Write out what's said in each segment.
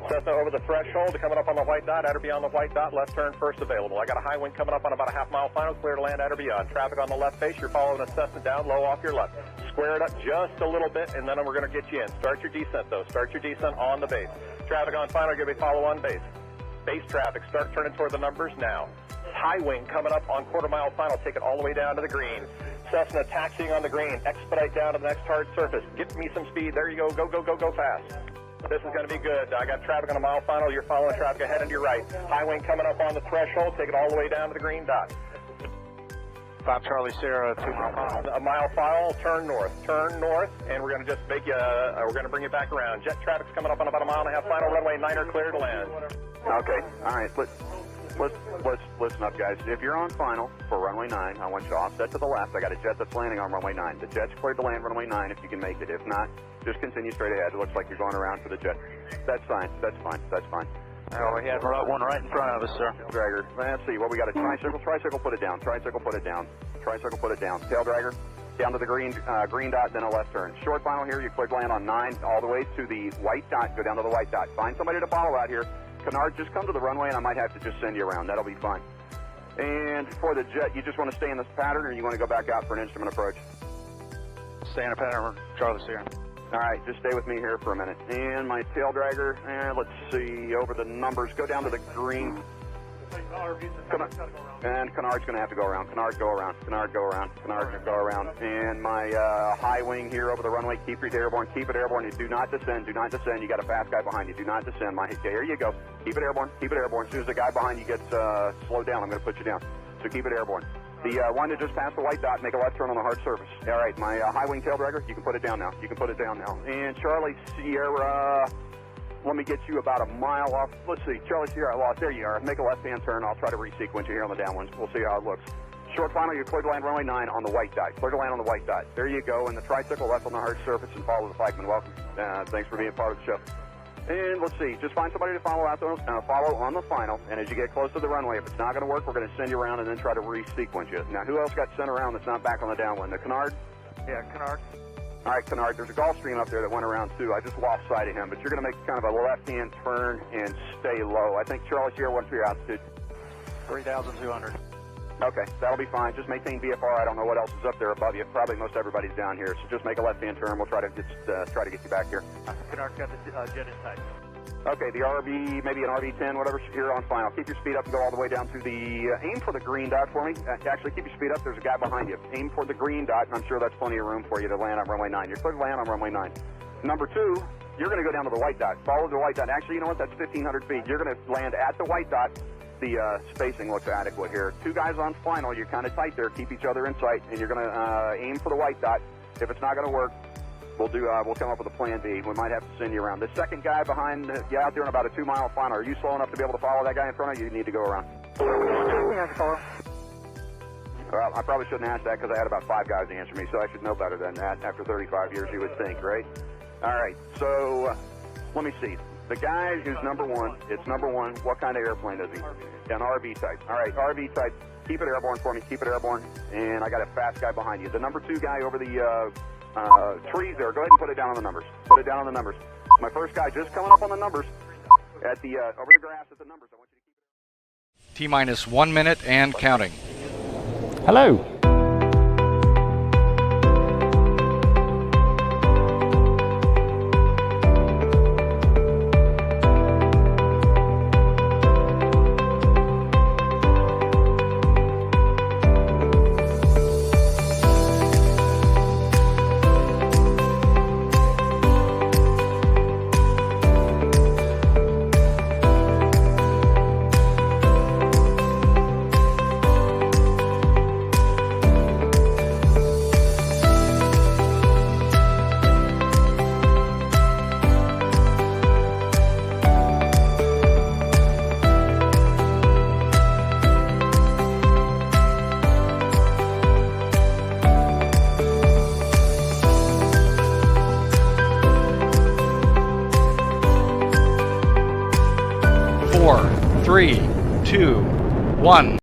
Cessna over the threshold, coming up on the white dot, at or beyond the white dot, left turn first available. I got a high wind coming up on about a half-mile final, clear to land at or beyond. Traffic on the left face, you're following a Cessna down, low off your left. Square it up just a little bit, and then we're going to get you in. Start your descent, though. Start your descent on the base. Traffic on final, give me follow on base. Base traffic, start turning toward the numbers now. High wing coming up on quarter-mile final, take it all the way down to the green. Cessna taxiing on the green, expedite down to the next hard surface. Get me some speed, there you go, go, go, go, go fast. This is going to be good. I got traffic on a mile final. You're following traffic ahead and to your right. High wing coming up on the threshold. Take it all the way down to the green dot. 5 Charlie Sierra, 2 mile final. A mile final, turn north, and we're going to just make you, we're going to bring you back around. Jet traffic's coming up on about a mile and a half final. Runway 9 clear to land. Okay, all right, let's listen up, guys. If you're on final for runway 9, I want you offset to the left. I got a jet that's landing on runway 9. The jet's cleared to land runway 9 if you can make it. If not, just continue straight ahead. It looks like you're going around for the jet. That's fine, that's fine, that's fine. Oh, we had one right in front of us, sir. Dragger. Let's see, what we got, a tricycle. Tricycle, put it down. Tricycle, put it down. Tricycle, put it down. Tail dragger, down to the green dot, then a left turn. Short final here, you clear to land on 9, all the way to the white dot, go down to the white dot. Find somebody to follow out here. Canard, just come to the runway, and I might have to just send you around. That'll be fine. And for the jet, you just want to stay in this pattern, or you want to go back out for an instrument approach? Stay in a pattern, Charlie Sierra. All right, just stay with me here for a minute. And my tail dragger, let's see, over the numbers, go down to the green. And Canard's going to have to go around. Canard, go around. Canard, go around. Canard, go around. And my high wing here over the runway, keep it airborne. Keep it airborne. You do not descend. Do not descend. You got a fast guy behind you. Do not descend. There you go. Keep it airborne. Keep it airborne. As soon as the guy behind you gets slowed down, I'm going to put you down. So keep it airborne. The one that just passed the white dot, make a left turn on the hard surface. All right, my high wing tail dragger, you can put it down now. You can put it down now. And Charlie Sierra, let me get you about a mile off. Let's see, Charlie Sierra, lost. There you are. Make a left-hand turn. I'll try to resequence you here on the downwinds. We'll see how it looks. Short final, you're clear to land runway 9 on the white dot. Clear to land on the white dot. There you go. And the tricycle left on the hard surface and follow the flagman. Welcome. Thanks for being part of the show. And let's see, just find somebody to follow out follow on the final. And as you get close to the runway, if it's not going to work, we're going to send you around and then try to resequence you. Now, who else got sent around that's not back on the downwind? The Canard? Yeah, Canard. All right, Canard, there's a Gulfstream up there that went around too. I just lost sight of him, but you're going to make kind of a left-hand turn and stay low. I think Charlie Sierra, what's your altitude? 3,200. Okay, that'll be fine. Just maintain VFR. I don't know what else is up there above you. Probably most everybody's down here, so just make a left-hand turn. We'll try to get you back here. Canard's got the jet in tight. Okay, the RV, maybe an RV-10, whatever, you're on final. Keep your speed up and go all the way down to the, aim for the green dot for me. Actually, keep your speed up. There's a guy behind you. Aim for the green dot, and I'm sure that's plenty of room for you to land on runway 9. You're clear to land on runway 9. Number 2, you're going to go down to the white dot. Follow the white dot. Actually, you know what? That's 1,500 feet. You're going to land at the white dot. The spacing looks adequate here. 2 guys on final. You're kind of tight there. Keep each other in sight, and you're going to aim for the white dot. If it's not going to work, we'll come up with a plan B. We might have to send you around. The second guy behind you out there in about a 2-mile final. Are you slow enough to be able to follow that guy in front of you? You need to go around. Yeah, I can follow. Well, I probably shouldn't ask that because I had about 5 guys answer me, so I should know better than that. After 35 years, you would think, right? All right, so let me see. The guy who's number 1, it's number 1. What kind of airplane is he? An RV type. All right, RV type. Keep it airborne for me. Keep it airborne. And I got a fast guy behind you. The number 2 guy over the trees there. Go ahead and put it down on the numbers. Put it down on the numbers. My first guy just coming up on the numbers at the over the grass at the numbers. I want you to keep T-minus 1 minute and counting. Hello. Three, two, one.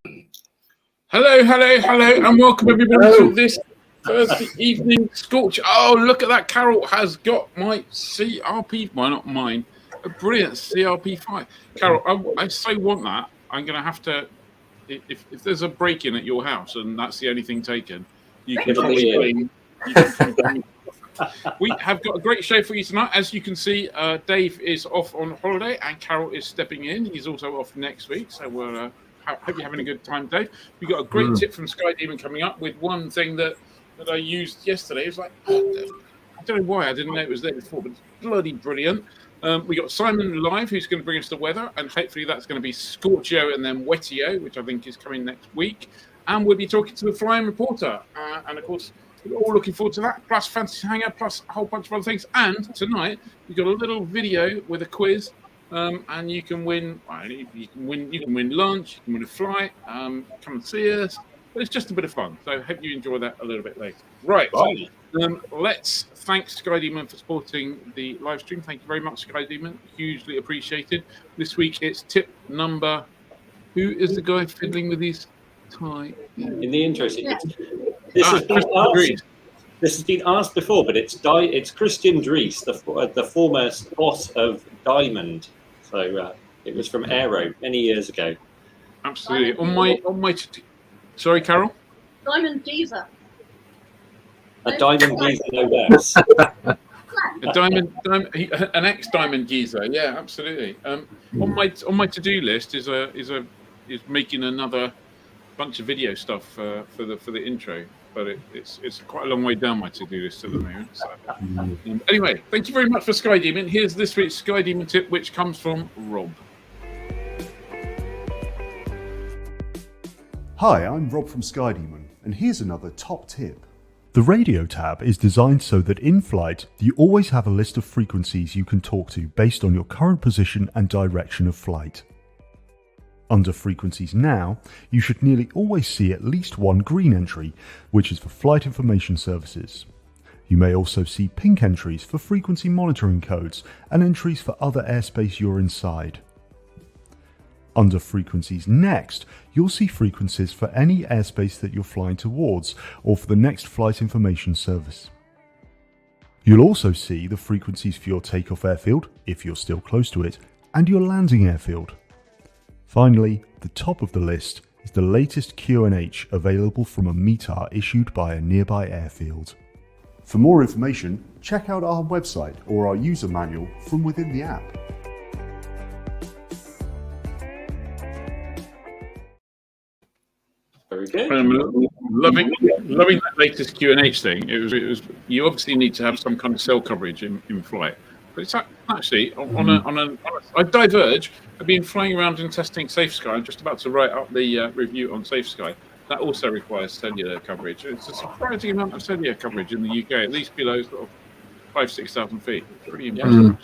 Hello, and welcome everybody to this Thursday evening Scorch. Oh, look at that! Carol has got my CRP, well, not mine, a brilliant CRP5. Carol, I so want that. I'm going to have to, if there's a break-in at your house and that's the only thing taken, you can probably blame. We have got a great show for you tonight. As you can see, Dave is off on holiday and Carol is stepping in. He's also off next week, so we're hope you're having a good time, Dave. We got a great tip from Sky Demon coming up with one thing that I used yesterday. It was like, I don't know why I didn't know it was there before, but it's bloody brilliant. We got Simon live, who's going to bring us the weather, and hopefully that's going to be Scorchio and then Wettio, which I think is coming next week. And we'll be talking to the Flying Reporter, and of course, we're all looking forward to that, plus Fantasy Hangout, plus a whole bunch of other things. And tonight, we've got a little video with a quiz, and you can win. You can win lunch. You can win a flight. Come and see us. But it's just a bit of fun. So I hope you enjoy that a little bit later. Right. Let's thank Sky Demon for supporting the live stream. Thank you very much, Sky Demon. Hugely appreciated. This week it's tip number. Who is the guy fiddling with his tie? In the intro, this has been asked before, but it's Christian Dries, the former boss of Diamond. So it was from Aero many years ago. Absolutely. On my sorry, Carol. Diamond Geezer. A Diamond Geezer, no less. An ex-Diamond Geezer. Yeah, absolutely. On my to-do list is making another bunch of video stuff for the intro, but it's quite a long way down my to-do list at the moment. So. Anyway, thank you very much for Sky Demon. Here's this week's Sky Demon tip, which comes from Rob. Hi, I'm Rob from Sky Demon, and here's another top tip. The radio tab is designed so that in flight, you always have a list of frequencies you can talk to based on your current position and direction of flight. Under frequencies now, you should nearly always see at least one green entry, which is for flight information services. You may also see pink entries for frequency monitoring codes and entries for other airspace you're inside. Under frequencies next, you'll see frequencies for any airspace that you're flying towards or for the next flight information service. You'll also see the frequencies for your takeoff airfield, if you're still close to it, and your landing airfield. Finally, the top of the list is the latest QNH available from a METAR issued by a nearby airfield. For more information, check out our website or our user manual from within the app. Very good. Loving that latest QNH thing. It was. You obviously need to have some kind of cell coverage in flight. But it's actually I diverge. I've been flying around and testing Safe Sky. I'm just about to write up the review on Safe Sky. That also requires cellular coverage. It's a surprising amount of cellular coverage in the UK, at least below sort of 5,000-6,000 feet. Pretty impressive.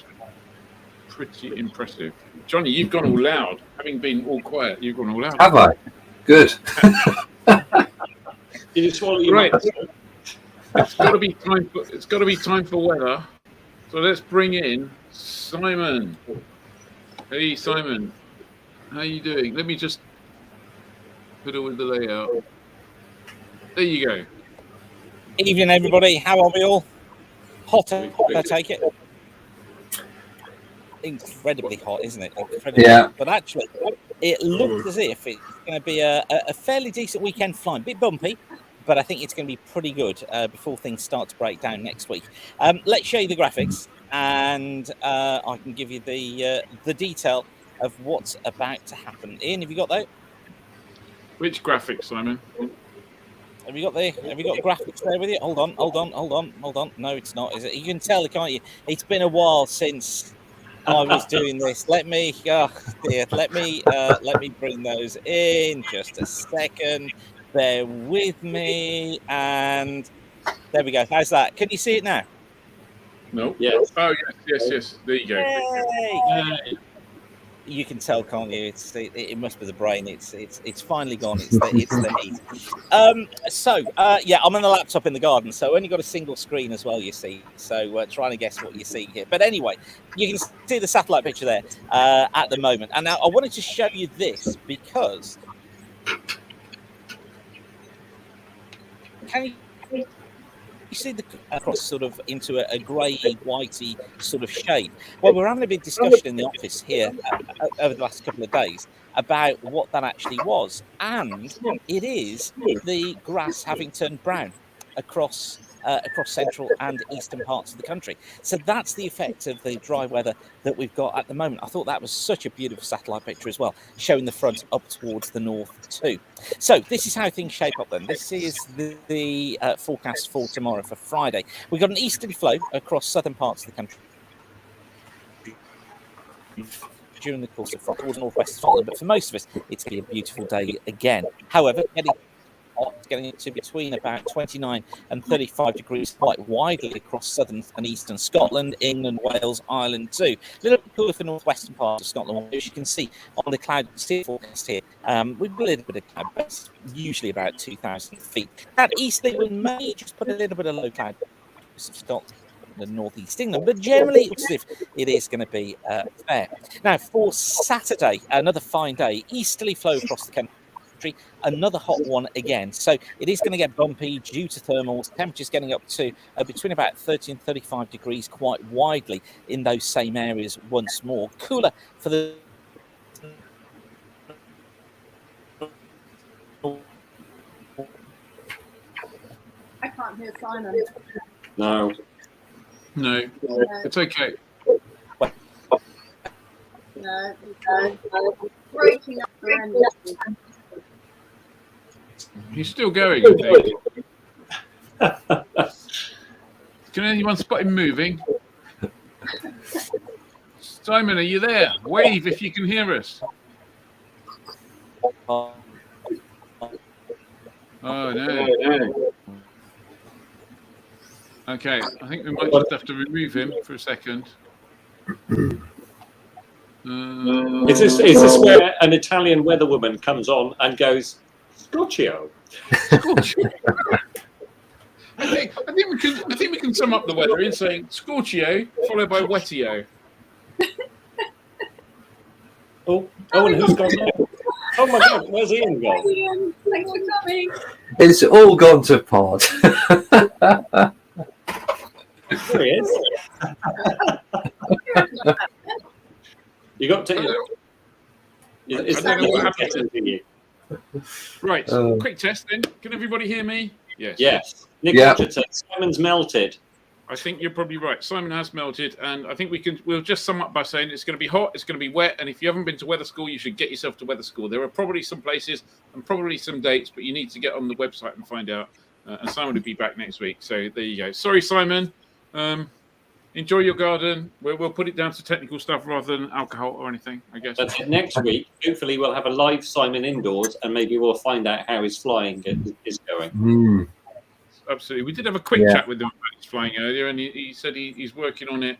Pretty impressive. Johnny, you've gone all loud. Having been all quiet, you've gone all loud. Have I? Good. Did you swallow your right. mouth? It's got to be time for weather. So let's bring in Simon. Hey, Simon. How you doing? Let me just fiddle with the layout. There you go. Evening, everybody. How are we all? Hot, I take it. Incredibly hot, isn't it? Incredibly hot. But actually, it looks as if it's going to be a fairly decent weekend flying. A bit bumpy, but I think it's going to be pretty good before things start to break down next week. Let's show you the graphics, and I can give you the detail of what's about to happen. Ian, have you got that? Which graphics, Simon? Have you got graphics there with you? Hold on. No, it's not, is it? You can tell, can't you? It's been a while since I was doing this. Let me bring those in just a second. Bear with me, and there we go. How's that? Can you see it now? No. Yes. Oh yes. There you go. Yay! You can tell, can't you? It must be the brain. It's finally gone. It's the heat. I'm on the laptop in the garden, so only got a single screen as well. You see, so trying to guess what you see here. But anyway, you can see the satellite picture there at the moment. And now I wanted to show you this because can you see the across sort of into a grey, whitey sort of shade. Well, we're having a big discussion in the office here over the last couple of days about what that actually was, and it is the grass having turned brown across central and eastern parts of the country. So that's the effect of the dry weather that we've got at the moment. I thought that was such a beautiful satellite picture as well, showing the front up towards the north too. So this is how things shape up then. This is the forecast for tomorrow, for Friday. We've got an easterly flow across southern parts of the country during the course of Friday towards northwest Scotland, but for most of us, it's going to be a beautiful day again. However, getting into between about 29 and 35 degrees quite widely across southern and eastern Scotland, England, Wales, Ireland too. A little bit cooler for northwestern parts of Scotland, as you can see on the cloud forecast here. We've got a little bit of cloud base, usually about 2,000 feet. That easterly wind may just put a little bit of low cloud of Scotland and northeast England, but generally it looks as if it is going to be fair. Now for Saturday, another fine day, easterly flow across the country. Another hot one again, so it is going to get bumpy due to thermals. Temperatures getting up to between about 30 and 35 degrees quite widely in those same areas once more. Cooler for the I can't hear Simon. No, it's okay. No, breaking up horrendously. He's still going, I think. Can anyone spot him moving? Simon, are you there? Wave if you can hear us. Oh, no. Okay, I think we might just have to remove him for a second. Is this where an Italian weatherwoman comes on and goes, Scorchio? I think we can sum up the weather in saying Scorchio followed by Wettio. And who's gone there? Oh my God, where's Ian gone? Ian, thanks for coming. It's all gone to pot. There he is. You got to. I don't know what happened to you. Right, quick test then. Can everybody hear me? Yes. Yes. Nick Richardson, Simon's melted. I think you're probably right. Simon has melted, and I think we'll just sum up by saying it's going to be hot, it's going to be wet, and if you haven't been to weather school, you should get yourself to weather school. There are probably some places and probably some dates, but you need to get on the website and find out. And Simon will be back next week. So there you go. Sorry, Simon. Enjoy your garden. We'll put it down to technical stuff rather than alcohol or anything, I guess. That's it. Next week, hopefully we'll have a live Simon indoors, and maybe we'll find out how his flying is going. Absolutely. We did have a quick chat with him about his flying earlier, and he said he's working on it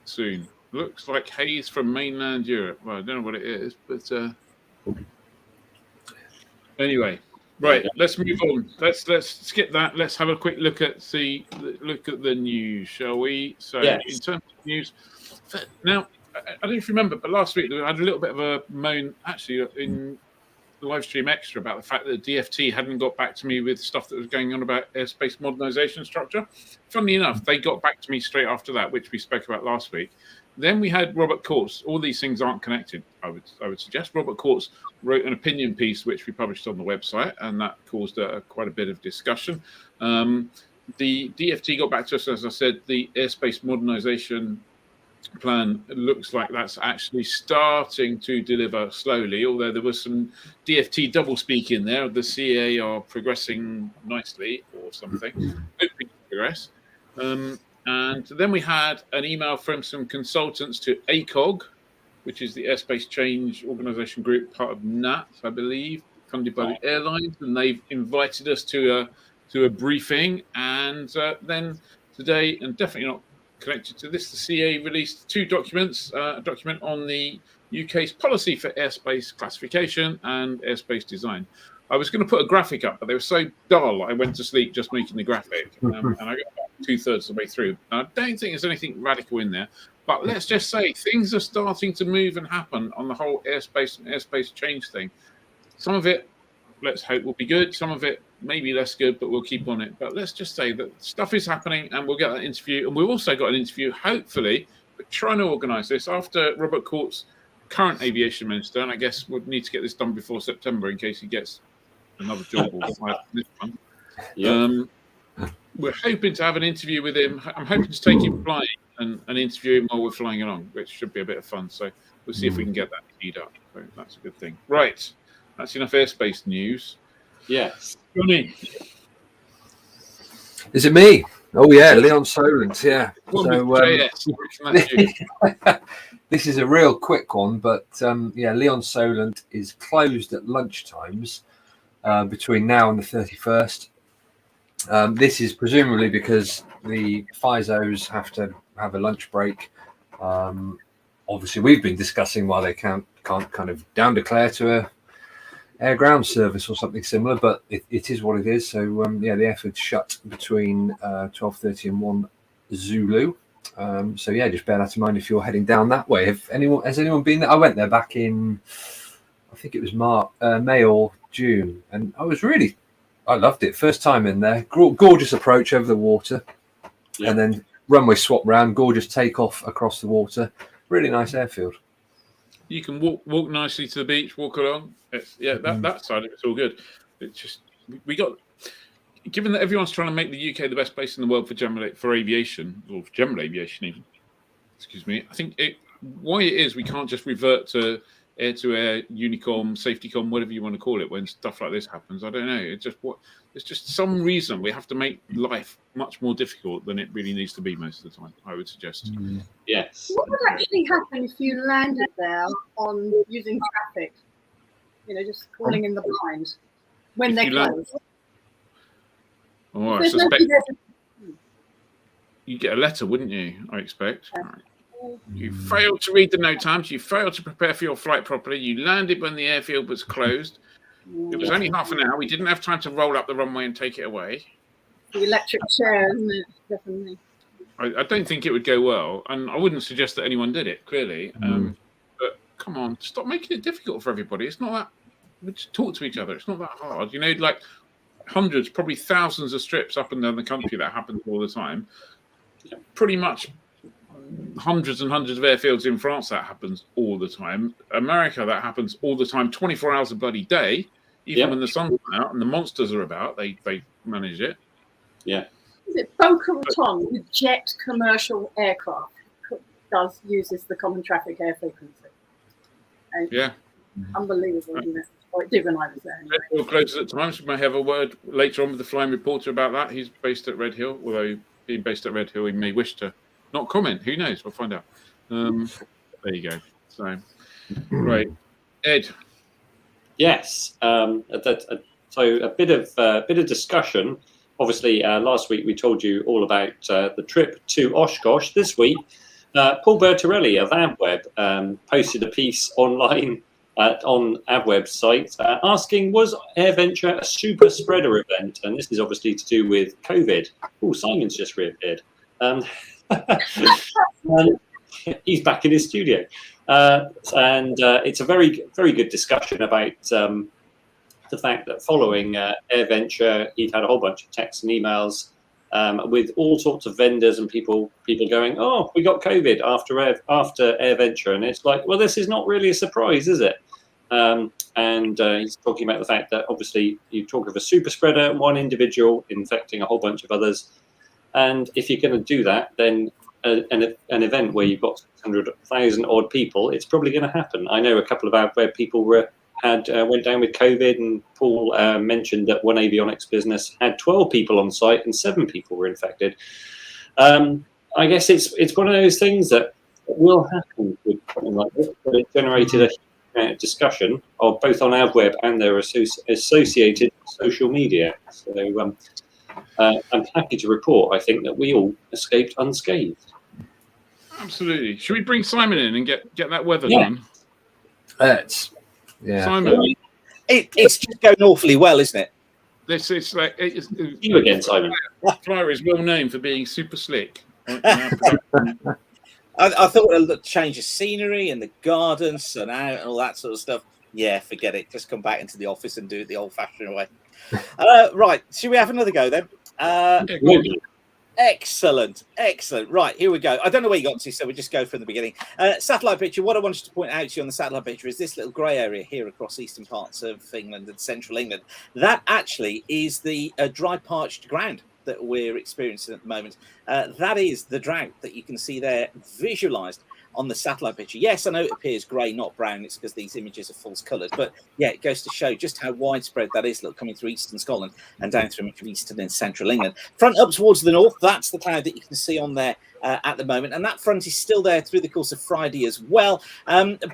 soon. Looks like haze from mainland Europe. Well, I don't know what it is, but anyway. Right, let's move on. Let's skip that. Let's have a quick look at the news, shall we? So, in terms of news, now I don't know if you remember, but last week I had a little bit of a moan actually in the Livestream Extra about the fact that DFT hadn't got back to me with stuff that was going on about airspace modernization structure. Funnily enough, they got back to me straight after that, which we spoke about last week. Then we had Robert Courts. All these things aren't connected, I would suggest. Robert Courts wrote an opinion piece, which we published on the website, and that caused quite a bit of discussion. The DFT got back to us, as I said, the airspace modernization plan looks like that's actually starting to deliver slowly, although there was some DFT doublespeak in there. The CA are progressing nicely or something, hoping to progress. And then we had an email from some consultants to ACOG, which is the Airspace Change Organisation Group, part of NAT, I believe, funded by the airlines, and they've invited us to a briefing. And then today, and definitely not connected to this, the CA released two documents, a document on the UK's policy for airspace classification and airspace design. I was going to put a graphic up, but they were so dull, I went to sleep just making the graphic. And I got about 2/3 of the way through. I don't think there's anything radical in there, but let's just say things are starting to move and happen on the whole airspace and airspace change thing. Some of it, let's hope, will be good. Some of it maybe less good, but we'll keep on it. But let's just say that stuff is happening, and we'll get that interview. And we've also got an interview, hopefully, we're trying to organise this after Robert Court's current aviation minister, and I guess we'll need to get this done before September in case he gets another job or this one. Yep. We're hoping to have an interview with him. I'm hoping to take him flying and interview him while we're flying along, which should be a bit of fun. So we'll see if we can get that teed up. So that's a good thing. Right. That's enough airspace news. Yes. Johnny. Is it me? Oh, yeah, Leon Solent, yeah. This is a real quick one, but Leon Solent is closed at lunchtimes between now and the 31st. This is presumably because the FISOs have to have a lunch break. Obviously, we've been discussing why they can't kind of down declare to a air ground service or something similar, but it is what it is. So the airfield's shut between 12:30 and 1 Zulu. Just bear that in mind if you're heading down that way. Has anyone been there? I went there back in, I think it was May or June, and I loved it. First time in there, gorgeous approach over the water, and then runway swap round, gorgeous takeoff across the water. Really nice airfield. You can walk nicely to the beach, walk along. That side of it's all good. It's just given that everyone's trying to make the UK the best place in the world for aviation, or for general aviation even. Excuse me. I think why it is we can't just revert to air-to-air, Unicom, Safetycom, whatever you want to call it, when stuff like this happens. I don't know. It's just some reason we have to make life much more difficult than it really needs to be most of the time, I would suggest. Yes. What would actually happen if you landed there on using traffic? Just calling in the blind when they're closed. Oh, I suspect you'd get a letter, wouldn't you? I expect. You failed to read the no times. You failed to prepare for your flight properly. You landed when the airfield was closed. It was only half an hour. We didn't have time to roll up the runway and take it away. The electric chair, isn't it? Definitely. I don't think it would go well, and I wouldn't suggest that anyone did it, clearly. But come on, stop making it difficult for everybody. It's not that. We just talk to each other. It's not that hard. Like hundreds, probably thousands of strips up and down the country that happens all the time. Pretty much hundreds and hundreds of airfields in France that happens all the time. America, that happens all the time, 24 hours a bloody day. Even when the sun's out and the monsters are about, they manage it. Yeah. Is it Boca Raton with jet commercial aircraft uses the common traffic air frequency? Unbelievable, isn't it? Or it did when I was there. Anyway. Red Hill closes at times. We may have a word later on with the flying reporter about that. He's based at Red Hill, although being based at Red Hill, he may wish to not comment. Who knows? We'll find out. There you go. So, right, Ed. Yes. So a bit of discussion. Obviously, last week we told you all about the trip to Oshkosh. This week, Paul Bertorelli of AvWeb posted a piece online on AvWeb's site asking, was AirVenture a super spreader event? And this is obviously to do with COVID. Oh, Simon's just reappeared. He's back in his studio. And it's a very, very good discussion about the fact that following AirVenture, he'd had a whole bunch of texts and emails with all sorts of vendors and people going, oh, we got COVID after AirVenture. And it's like, well, this is not really a surprise, is it? And he's talking about the fact that obviously you talk of a super spreader, one individual infecting a whole bunch of others. And if you're going to do that, then an event where you've got 600,000 odd people, it's probably going to happen. I know a couple of AvWeb people went down with COVID, and Paul mentioned that one avionics business had 12 people on site and 7 people were infected. I guess it's one of those things that will happen with something like this, but it generated a discussion of both on AvWeb and their associated social media. So I'm happy to report, I think, that we all escaped unscathed. Absolutely. Should we bring Simon in and get that weather done? Simon. It's just going awfully well, isn't it? It's like you again, Simon. Flyer is well known for being super slick. I thought a change of scenery and the gardens and out and all that sort of stuff. Yeah, forget it. Just come back into the office and do it the old-fashioned way. Right, should we have another go then? Excellent. Right, here we go. I don't know where you got to, so we'll just go from the beginning. Satellite picture. What I wanted to point out to you on the satellite picture is this little grey area here across eastern parts of England and central England. That actually is the dry, parched ground that we're experiencing at the moment. That is the drought that you can see there visualised on the satellite picture. Yes, I know it appears grey, not brown. It's because these images are false coloured. But yeah, it goes to show just how widespread that is. Look, coming through eastern Scotland and down through much of eastern and central England. Front up towards the north, that's the cloud that you can see on there at the moment. And that front is still there through the course of Friday as well.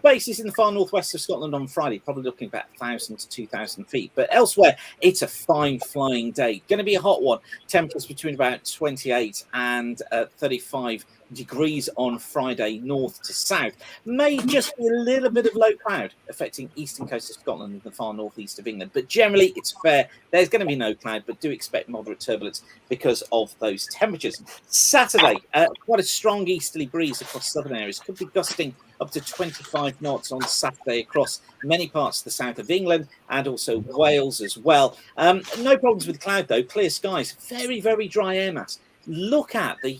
Base is in the far northwest of Scotland on Friday, probably looking about 1,000 to 2,000 feet. But elsewhere, it's a fine flying day. Going to be a hot one. Temperatures between about 28 and 35 degrees on Friday, north to south. May just be a little bit of low cloud affecting eastern coast of Scotland and the far northeast of England, but generally it's fair. There's going to be no cloud, but do expect moderate turbulence because of those temperatures. Saturday, quite a strong easterly breeze across southern areas, could be gusting up to 25 knots on Saturday across many parts of the south of England and also Wales as well. No problems with cloud though, clear skies, very, very dry air mass. Look at the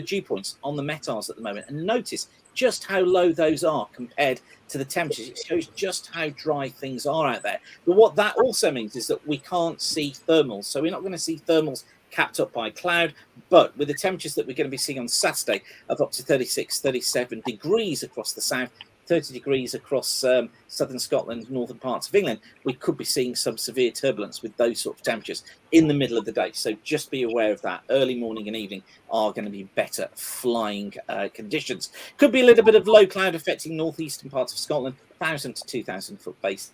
dew points on the METARs at the moment and notice just how low those are compared to the temperatures. It shows just how dry things are out there. But what that also means is that we can't see thermals. So we're not going to see thermals capped up by cloud, but with the temperatures that we're going to be seeing on Saturday of up to 36, 37 degrees across the south, 30 degrees across southern Scotland, northern parts of England, we could be seeing some severe turbulence with those sort of temperatures in the middle of the day. So just be aware of that. Early morning and evening are going to be better flying conditions. Could be a little bit of low cloud affecting northeastern parts of Scotland, 1,000 to 2,000 foot base.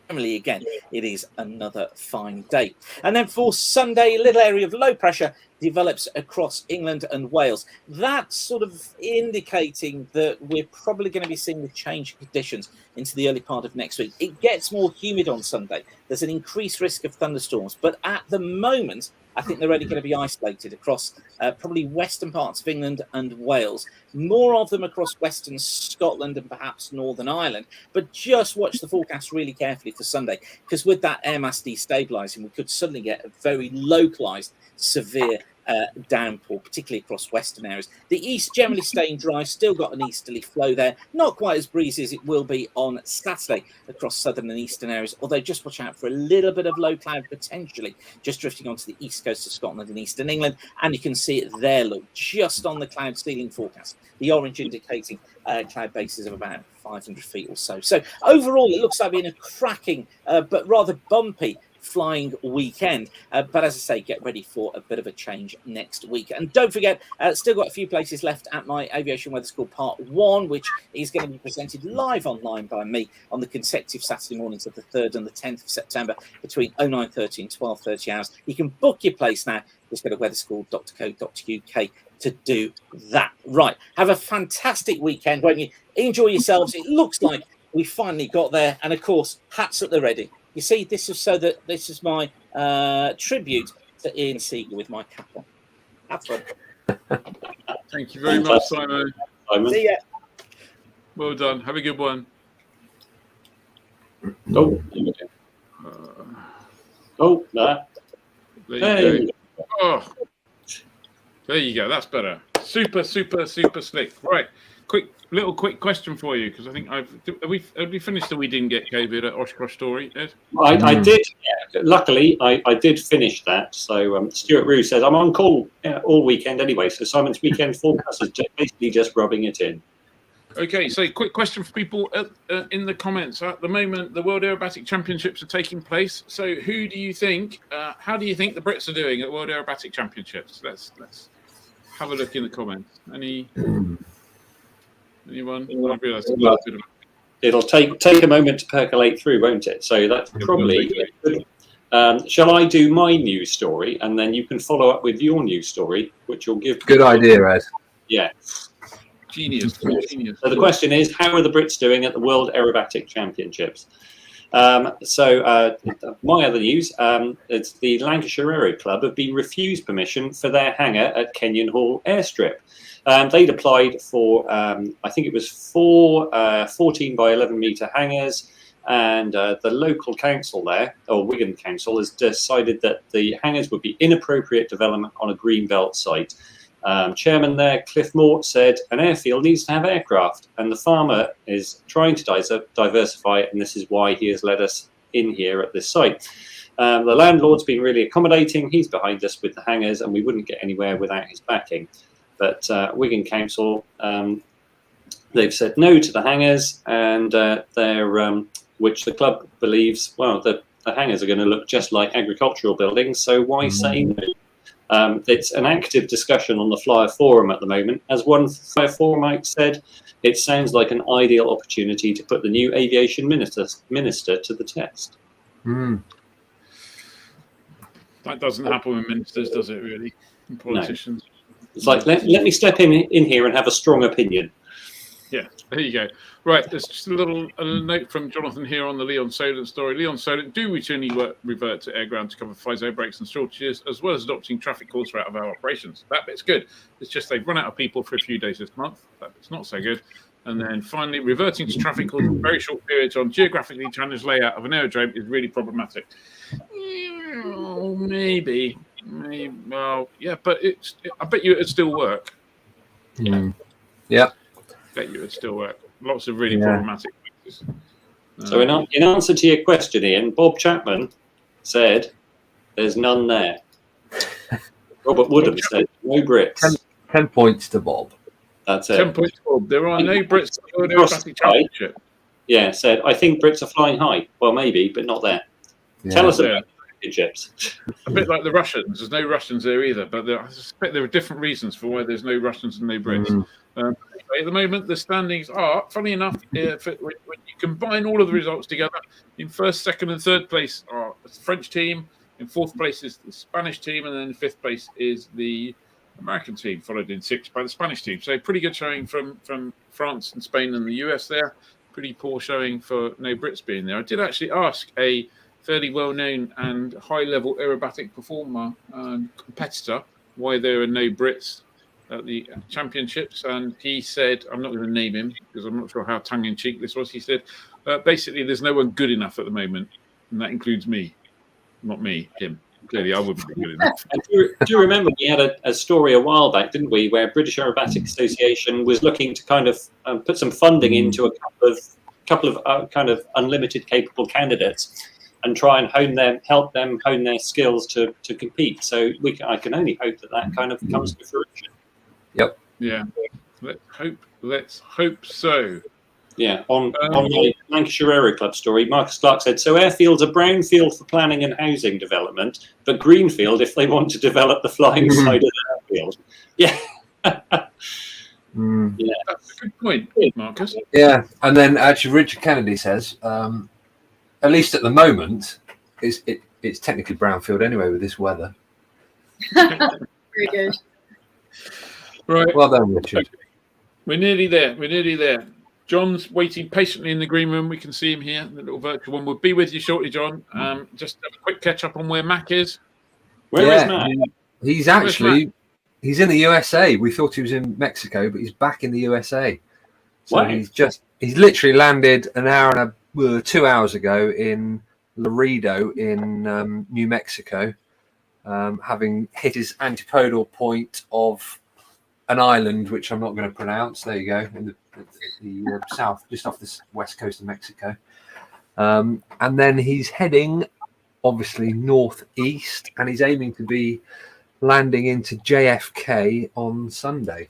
Generally, again, it is another fine day. And then for Sunday, a little area of low pressure develops across England and Wales. That's sort of indicating that we're probably going to be seeing the change of conditions into the early part of next week. It gets more humid on Sunday. There's an increased risk of thunderstorms, but at the moment, I think they're only going to be isolated across probably western parts of England and Wales. More of them across western Scotland and perhaps Northern Ireland. But just watch the forecast really carefully for Sunday, because with that air mass destabilising, we could suddenly get a very localised, severe downpour, particularly across western areas. The east generally staying dry, still got an easterly flow there, not quite as breezy as it will be on Saturday across southern and eastern areas, although just watch out for a little bit of low cloud potentially just drifting onto the east coast of Scotland and eastern England, and you can see it there, look, just on the cloud ceiling forecast, the orange indicating cloud bases of about 500 feet or so. So overall it looks like being a cracking but rather bumpy flying weekend, but as I say, get ready for a bit of a change next week. And don't forget, still got a few places left at my Aviation Weather School Part 1, which is going to be presented live online by me on the consecutive Saturday mornings of the 3rd and the 10th of September between 09:30 and 12:30 hours. You can book your place now. Just go to weatherschool.co.uk to do that. Right, have a fantastic weekend, won't you? Enjoy yourselves. It looks like we finally got there, and of course, hats at the ready. You see, this is my tribute to Ian Seeger with my cap on. Have fun. Thank you very much, Simon. See ya. Well done. Have a good one. Oh, there you go. Oh, there you go. That's better. Super slick. Right. Quick question for you, because I think have we finished the We Didn't Get COVID at Oshkosh story, Ed? I did. Yeah. Luckily, I did finish that. So Stuart Rue says I'm on call all weekend anyway. So Simon's weekend forecast is basically just rubbing it in. Okay, so quick question for people in the comments. At the moment, the World Aerobatic Championships are taking place. So who do you think? How do you think the Brits are doing at World Aerobatic Championships? Let's have a look in the comments. Anyone? It'll take a moment to percolate through, won't it? So that's probably good. Shall I do my news story, and then you can follow up with your news story, which will give... Good idea, Ed. Yeah. Genius. So the question is, how are the Brits doing at the World Aerobatic Championships? My other news, it's the Lancashire Aero Club have been refused permission for their hangar at Kenyon Hall Airstrip. They'd applied for, I think it was 4 14 by 11 metre hangars And the local council there, or Wigan Council, has decided that the hangars would be inappropriate development on a greenbelt site. Chairman there, Cliff Mort, said an airfield needs to have aircraft, and the farmer is trying to diversify it, and this is why he has let us in here at this site. The landlord's been really accommodating. He's behind us with the hangars, and we wouldn't get anywhere without his backing. But Wigan Council, they've said no to the hangars, and which the club believes, well, the hangars are going to look just like agricultural buildings, so why say no? It's an active discussion on the Flyer Forum at the moment. As one Flyer Forumite said, it sounds like an ideal opportunity to put the new aviation minister to the test. That doesn't happen with ministers, does it, really? And politicians. No. It's like, let me step in here and have a strong opinion. Yeah, there you go. Right, there's just a little note from Jonathan here on the Leon Solent story. Leon Solent do routinely revert to air ground to cover FISO breaks and shortages, as well as adopting traffic calls for out of our operations. That bit's good. It's just they've run out of people for a few days this month. That bit's not so good. And then finally, reverting to traffic calls in very short periods on geographically challenged layout of an aerodrome is really problematic. Maybe. Well, yeah, but I bet you it'd still work. Yeah. Bet you it'd still work. Lots of really problematic places. So in answer to your question, Ian, Bob Chapman said there's none there. Robert Woodham said no Brits. 10 points to Bob. That's it. 10 points to Bob. There are no Brits at the World Aerobatic Championship. Yeah, said, I think Brits are flying high. Well, maybe, but not there. Yeah. Tell us about the championships. A bit like the Russians. There's no Russians there either, but I suspect there are different reasons for why there's no Russians and no Brits. At the moment, the standings are, funny enough, when you combine all of the results together, in first, second, and third place are the French team, in fourth place is the Spanish team, and then in fifth place is the American team, followed in sixth by the Spanish team. So pretty good showing from France and Spain and the US there. Pretty poor showing for no Brits being there. I did actually ask a fairly well-known and high-level aerobatic performer and competitor why there are no Brits at the championships, and he said, I'm not going to name him because I'm not sure how tongue-in-cheek this was. He said, basically, there's no one good enough at the moment, and that includes me. Not me, him. Clearly, I wouldn't be good enough. And do you remember we had a story a while back, didn't we, where British Aerobatic Association was looking to kind of put some funding into a couple of kind of unlimited capable candidates and try and help them hone their skills to compete. So I can only hope that kind of comes to fruition. Yep. Yeah. Let's hope so. Yeah. On the Lancashire Aero Club story, Marcus Clark said, so airfields are brownfield for planning and housing development, but greenfield if they want to develop the flying side of the airfield. Yeah. Yeah. That's a good point, Marcus. Yeah. And then actually Richard Kennedy says, at least at the moment, it's technically brownfield anyway with this weather. Very good. Right. Well done, Richard. We're nearly there. John's waiting patiently in the green room. We can see him here. The little virtual one will be with you shortly, John. Just have a quick catch up on where Mac is. Where is Mac? He's in the USA. We thought he was in Mexico, but he's back in the USA. So wow. he's literally landed an hour and 2 hours ago in Laredo in New Mexico, having hit his antipodal point of an island, which I'm not going to pronounce. There you go, in the south, just off the west coast of Mexico. And then he's heading, obviously, northeast, and he's aiming to be landing into JFK on Sunday.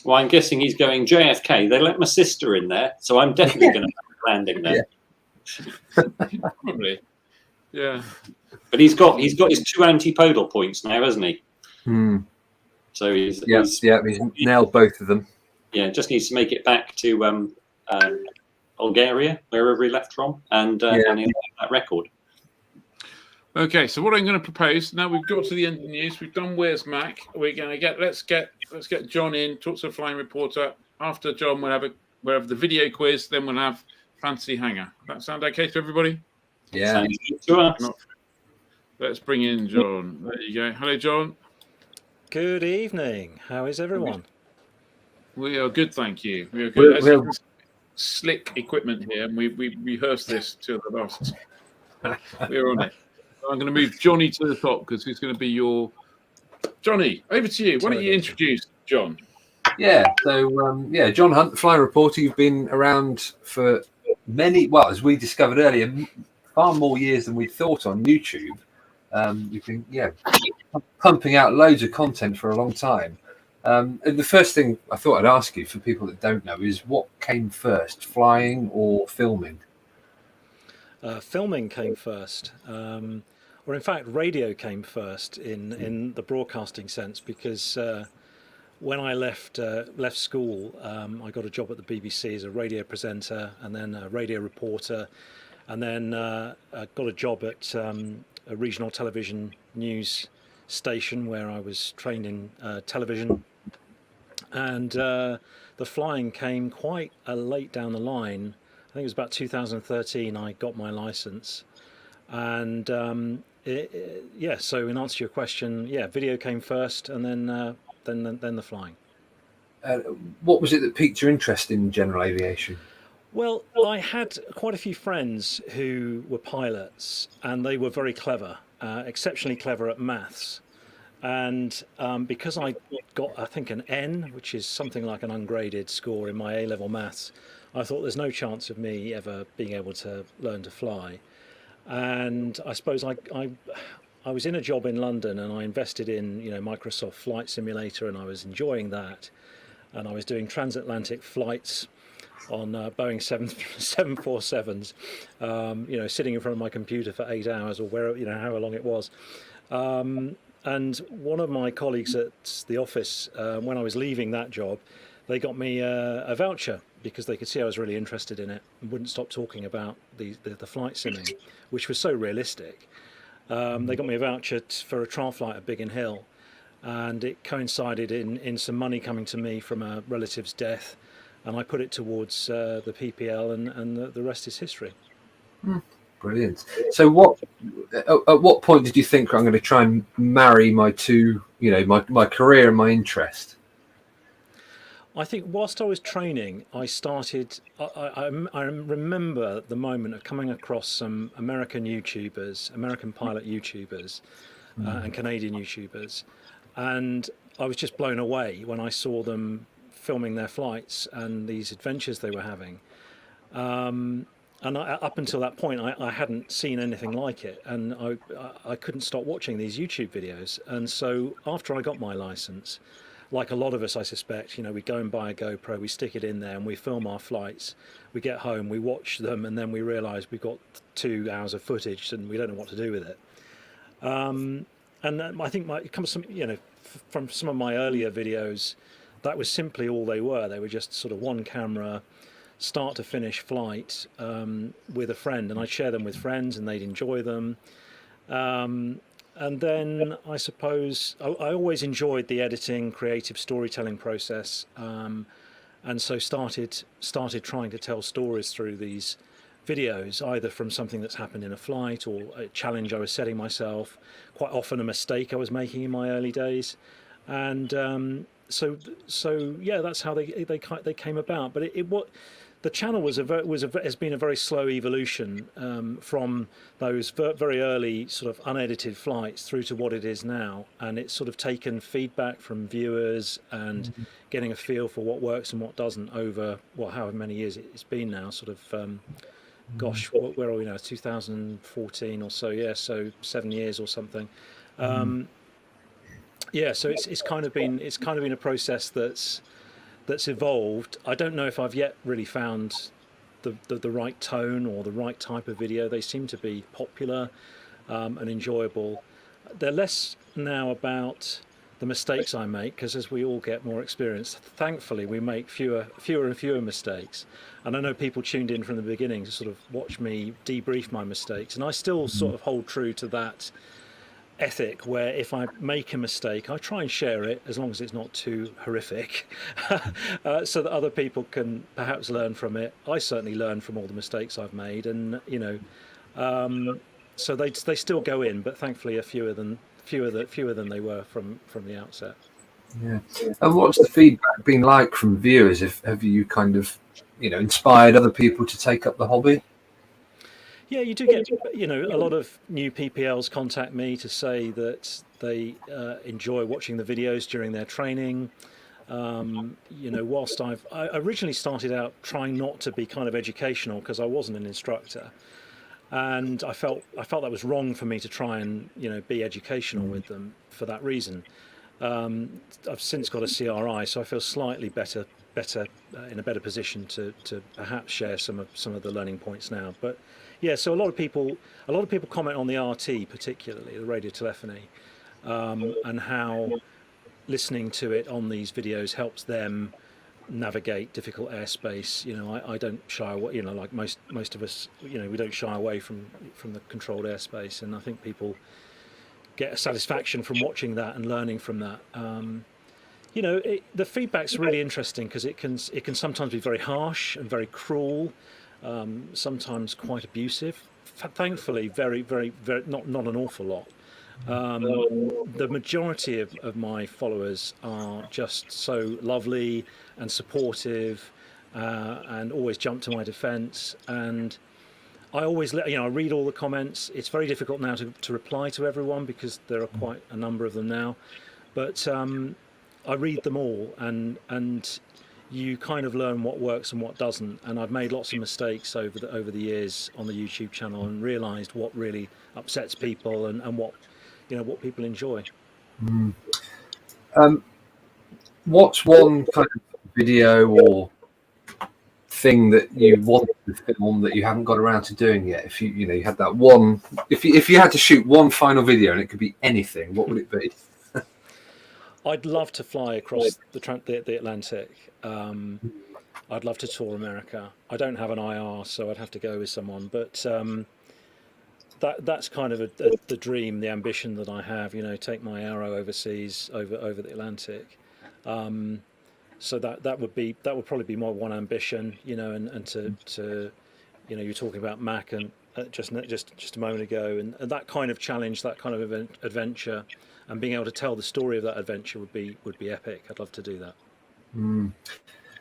Well, I'm guessing he's going JFK. They let my sister in there, so I'm definitely going to be landing there. Yeah. Probably. Yeah. But he's got his 2 antipodal points now, hasn't he? So he's nailed both of them. Yeah, just needs to make it back to Bulgaria, wherever he left from, and he'll have that record. Okay, so what I'm going to propose now, we've got to the end of the news. We've done Where's Mac. We're going to let's get John in, talk to a flying reporter. After John, we'll have the video quiz. Then we'll have Fantasy Hangar. That sound okay to everybody? Yeah. Sounds good to us. Let's bring in John. There you go. Hello, John. Good evening. How is everyone? We are good, thank you. We are good. slick equipment here, and we rehearsed this to the last. We're on it. I'm going to move Johnny to the top because he's going to be your Johnny. Over to you. Why don't you introduce John? Yeah. So Jon Hunt, flying reporter. You've been around for many. Well, as we discovered earlier, far more years than we thought on YouTube. You've been pumping out loads of content for a long time. And the first thing I thought I'd ask you, for people that don't know, is what came first, flying or filming? Filming came first, or in fact, radio came first in the broadcasting sense, because when I left school, I got a job at the BBC as a radio presenter, and then a radio reporter, and then I got a job at a regional television news station where I was trained in television, and the flying came quite late down the line. I think it was about 2013 I got my license, and so in answer to your question, video came first, and then the flying. What was it that piqued your interest in general aviation? Well, I had quite a few friends who were pilots, and they were very clever, exceptionally clever at maths. And because I got, I think, an N, which is something like an ungraded score in my A-level maths, I thought there's no chance of me ever being able to learn to fly. And I suppose I was in a job in London, and I invested in Microsoft Flight Simulator, and I was enjoying that. And I was doing transatlantic flights on Boeing 747s, sitting in front of my computer for 8 hours, or however long it was. And one of my colleagues at the office, when I was leaving that job, they got me a voucher because they could see I was really interested in it and wouldn't stop talking about the flight simming, which was so realistic. They got me a voucher for a trial flight at Biggin Hill, and it coincided in some money coming to me from a relative's death, and I put it towards the PPL, and the rest is history. Brilliant. So at what point did you think, I'm going to try and marry my two, my career and my interest? I think whilst I was training, I started, I remember the moment of coming across some American YouTubers, American pilot YouTubers, and Canadian YouTubers, and I was just blown away when I saw them filming their flights and these adventures they were having. And up until that point, I hadn't seen anything like it, and I couldn't stop watching these YouTube videos. And so after I got my license, like a lot of us, I suspect, we go and buy a GoPro, we stick it in there, and we film our flights. We get home, we watch them, and then we realise we've got 2 hours of footage, and we don't know what to do with it. And I think it comes from some of my earlier videos, that was simply all they were. They were just sort of one camera, start to finish flight with a friend, and I'd share them with friends, and they'd enjoy them. And then I suppose I always enjoyed the editing, creative storytelling process, and so started trying to tell stories through these videos, either from something that's happened in a flight or a challenge I was setting myself, quite often a mistake I was making in my early days, and so that's how they came about. But the channel has been a very slow evolution from those very early sort of unedited flights through to what it is now, and it's sort of taken feedback from viewers and getting a feel for what works and what doesn't over however many years it's been now. Sort of, where are we now? 2014 or so, so 7 years or something. So it's kind of been a process that's evolved. I don't know if I've yet really found the right tone or the right type of video. They seem to be popular and enjoyable. They're less now about the mistakes I make, because as we all get more experience, thankfully we make fewer and fewer mistakes. And I know people tuned in from the beginning to sort of watch me debrief my mistakes, and I still sort of hold true to that ethic, where if I make a mistake, I try and share it as long as it's not too horrific, so that other people can perhaps learn from it. I certainly learn from all the mistakes I've made, and so they still go in, but thankfully fewer than they were from the outset. Yeah. And what's the feedback been like from viewers? Have you kind of inspired other people to take up the hobby? Yeah, you do get, a lot of new PPLs contact me to say that they enjoy watching the videos during their training. Whilst I originally started out trying not to be kind of educational because I wasn't an instructor, and I felt that was wrong for me to try and be educational with them for that reason. I've since got a CRI, so I feel slightly better in a better position to perhaps share some of the learning points now. But yeah, so a lot of people comment on the RT, particularly the radio telephony, and how listening to it on these videos helps them navigate difficult airspace. I don't shy away, like most of us, we don't shy away from the controlled airspace, and I think people get a satisfaction from watching that and learning from that. The feedback's really interesting because it can sometimes be very harsh and very cruel, sometimes quite abusive. Thankfully, very, very, very not an awful lot. The majority of my followers are just so lovely and supportive, and always jump to my defence. And I always I read all the comments. It's very difficult now to reply to everyone because there are quite a number of them now, but I read them all, and you kind of learn what works and what doesn't. And I've made lots of mistakes over the years on the YouTube channel and realised what really upsets people and what people enjoy. What's one kind of video or thing that you wanted to film that you haven't got around to doing yet? If you had that one, if you had to shoot one final video and it could be anything, what would it be? I'd love to fly across the Atlantic. I'd love to tour America. I don't have an IR, so I'd have to go with someone. But that's kind of the dream, the ambition that I have. Take my Aero overseas, over the Atlantic. So that would probably be my one ambition. And to you're talking about Mac and just a moment ago, and that kind of challenge, that kind of adventure. And being able to tell the story of that adventure would be epic. I'd love to do that.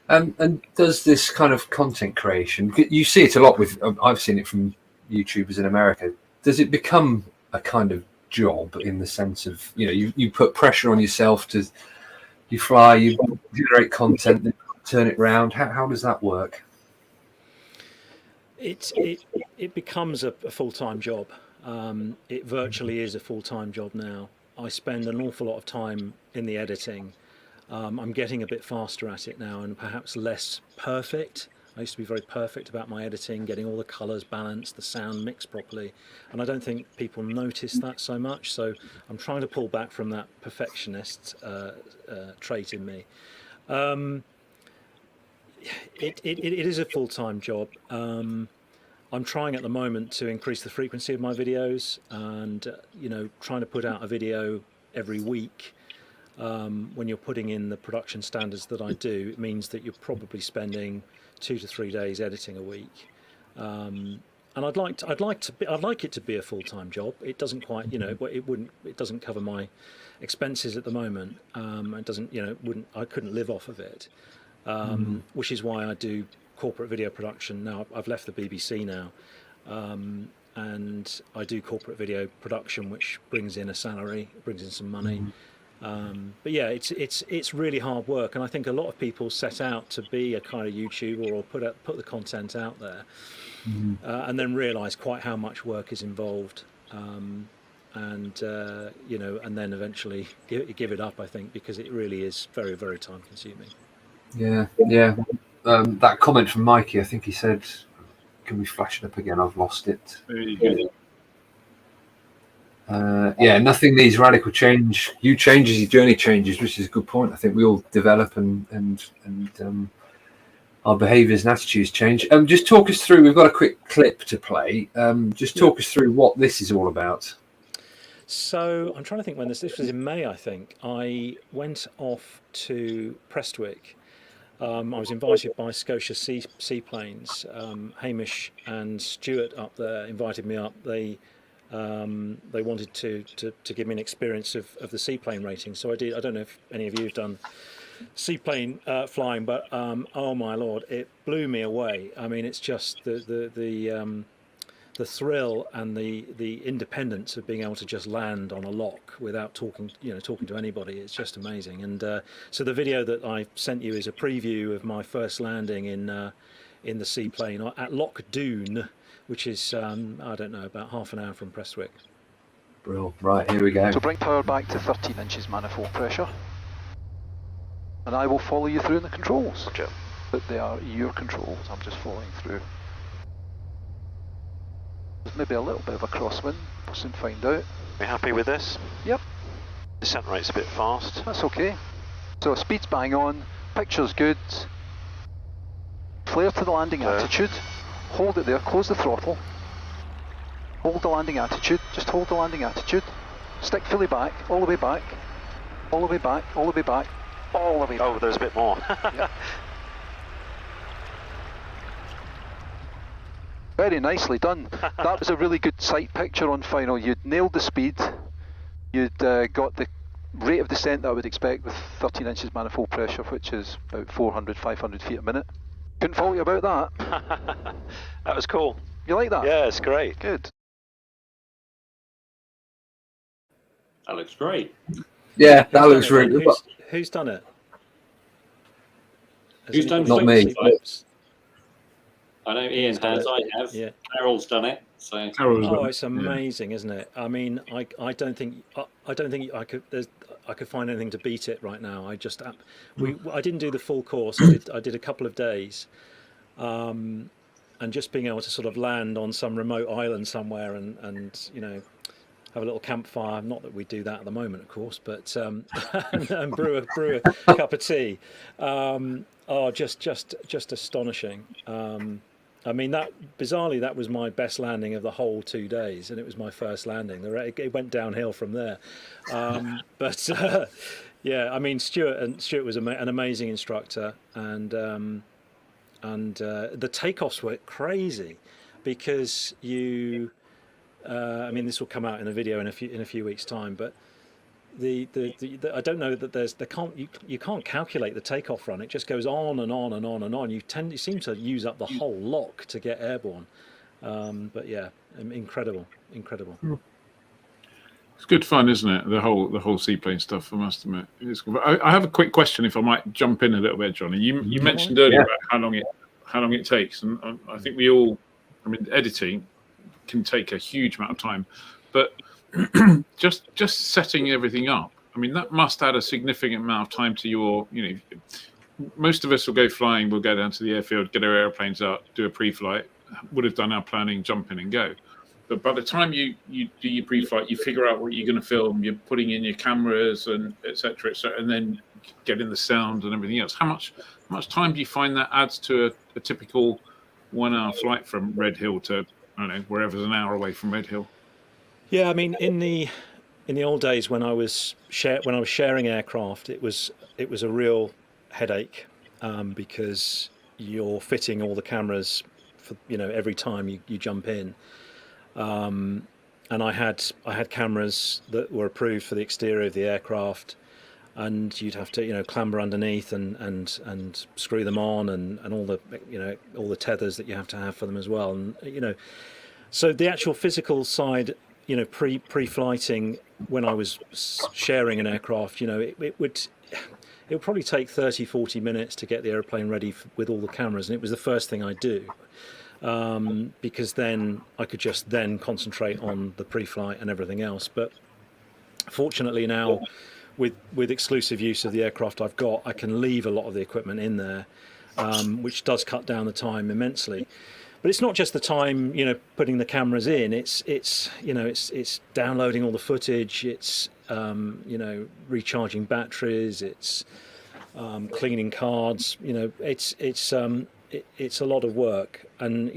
And does this kind of content creation, you see it a lot with, I've seen it from YouTubers in America, does it become a kind of job in the sense of, you put pressure on yourself you fly, you generate content, then turn it around. How does that work? It becomes a full-time job. It virtually is a full-time job now. I spend an awful lot of time in the editing. I'm getting a bit faster at it now and perhaps less perfect. I used to be very perfect about my editing, getting all the colours balanced, the sound mixed properly, and I don't think people notice that so much. So I'm trying to pull back from that perfectionist trait in me. It is a full-time job. I'm trying at the moment to increase the frequency of my videos, and trying to put out a video every week. When you're putting in the production standards that I do, it means that you're probably spending 2 to 3 days editing a week. And I'd like it to be a full-time job. It doesn't quite, it doesn't cover my expenses at the moment. It doesn't, I couldn't live off of it. Which is why I do corporate video production now. I've left the BBC now, and I do corporate video production, which brings in a salary, brings in some money. But yeah, it's really hard work, and I think a lot of people set out to be a kind of YouTuber or put the content out there, and then realise quite how much work is involved, and and then eventually give it up. I think because it really is very, very time consuming. Yeah. That comment from Mikey, I think he said, "Can we flash it up again? I've lost it." Nothing needs radical change. You changes, your journey changes, which is a good point. I think we all develop and our behaviours and attitudes change. Just talk us through. We've got a quick clip to play. Just talk us through what this is all about. So I'm trying to think when this was in May. I think I went off to Prestwick. I was invited by Scotia Seaplanes. Hamish and Stuart up there invited me up. They wanted to give me an experience of the seaplane rating. So I did. I don't know if any of you have done seaplane flying, but oh my lord, it blew me away. I mean, it's just the thrill and the independence of being able to just land on a lock without talking to anybody. It's just amazing. And so the video that I sent you is a preview of my first landing in the seaplane at Loch Doon, which is I don't know, about half an hour from Prestwick. Brilliant. Right, here we go. So bring power back to 13 inches manifold pressure, and I will follow you through in the controls. Roger. But they are your controls. I'm just following through. There's maybe a little bit of a crosswind. We'll soon find out. We happy with this? Yep. Descent rate's a bit fast. That's okay. So speed's bang on. Picture's good. Flare to the landing attitude. Hold it there. Close the throttle. Hold the landing attitude. Just hold the landing attitude. Stick fully back. All the way back. All the way back. All the way back. All the way back. Oh, there's a bit more. Yep. Very nicely done. That was a really good sight picture on final. You'd nailed the speed. You'd got the rate of descent that I would expect with 13 inches manifold pressure, which is about 400, 500 feet a minute. Couldn't fault you about that. That was cool. You like that? Yeah, it's great. Good. That looks great. Yeah, that looks really good. Who's done it? Who's done Not me. I know Ian has. I have. Yeah. Carol's done it. So. Oh, it's amazing, isn't it? I mean, I don't think I could find anything to beat it right now. I didn't do the full course. I did a couple of days, and just being able to sort of land on some remote island somewhere and have a little campfire. Not that we do that at the moment, of course, but and brew a cup of tea. Just astonishing. I mean, bizarrely, that was my best landing of the whole 2 days, and it was my first landing. It went downhill from there. But yeah, I mean, Stuart was an amazing instructor, and the takeoffs were crazy because I mean, this will come out in a video in a few weeks' time, but the I don't know that you can't calculate the takeoff run. It just goes on and on and on and on. You seem to use up the whole lock to get airborne. But yeah, incredible. It's good fun, isn't it? The whole seaplane stuff. I must admit, I have a quick question, if I might jump in a little bit, Johnny. You mentioned earlier about how long it takes, and I think we all. I mean, editing can take a huge amount of time, but just setting everything up. I mean, that must add a significant amount of time to your. Most of us will go flying. We'll go down to the airfield, get our airplanes out, do a pre-flight. Would have done our planning, jump in and go. But by the time you do your pre-flight, you figure out what you're going to film. You're putting in your cameras and et cetera, and then getting the sound and everything else. How much time do you find that adds to a typical 1 hour flight from Red Hill to, I don't know, wherever's an hour away from Red Hill? Yeah, I mean, in the old days when I was sharing aircraft, it was a real headache because you're fitting all the cameras for every time you jump in. And I had cameras that were approved for the exterior of the aircraft, and you'd have to clamber underneath and screw them on, and all the tethers that you have to have for them as well. And so the actual physical side, pre-flighting, when I was sharing an aircraft, it would probably take 30-40 minutes to get the airplane ready with all the cameras, and it was the first thing I'd do. Because then I could just concentrate on the pre-flight and everything else. But fortunately now, with exclusive use of the aircraft I've got, I can leave a lot of the equipment in there, which does cut down the time immensely. But it's not just the time, putting the cameras in. It's downloading all the footage. It's recharging batteries. It's cleaning cards. It's a lot of work, and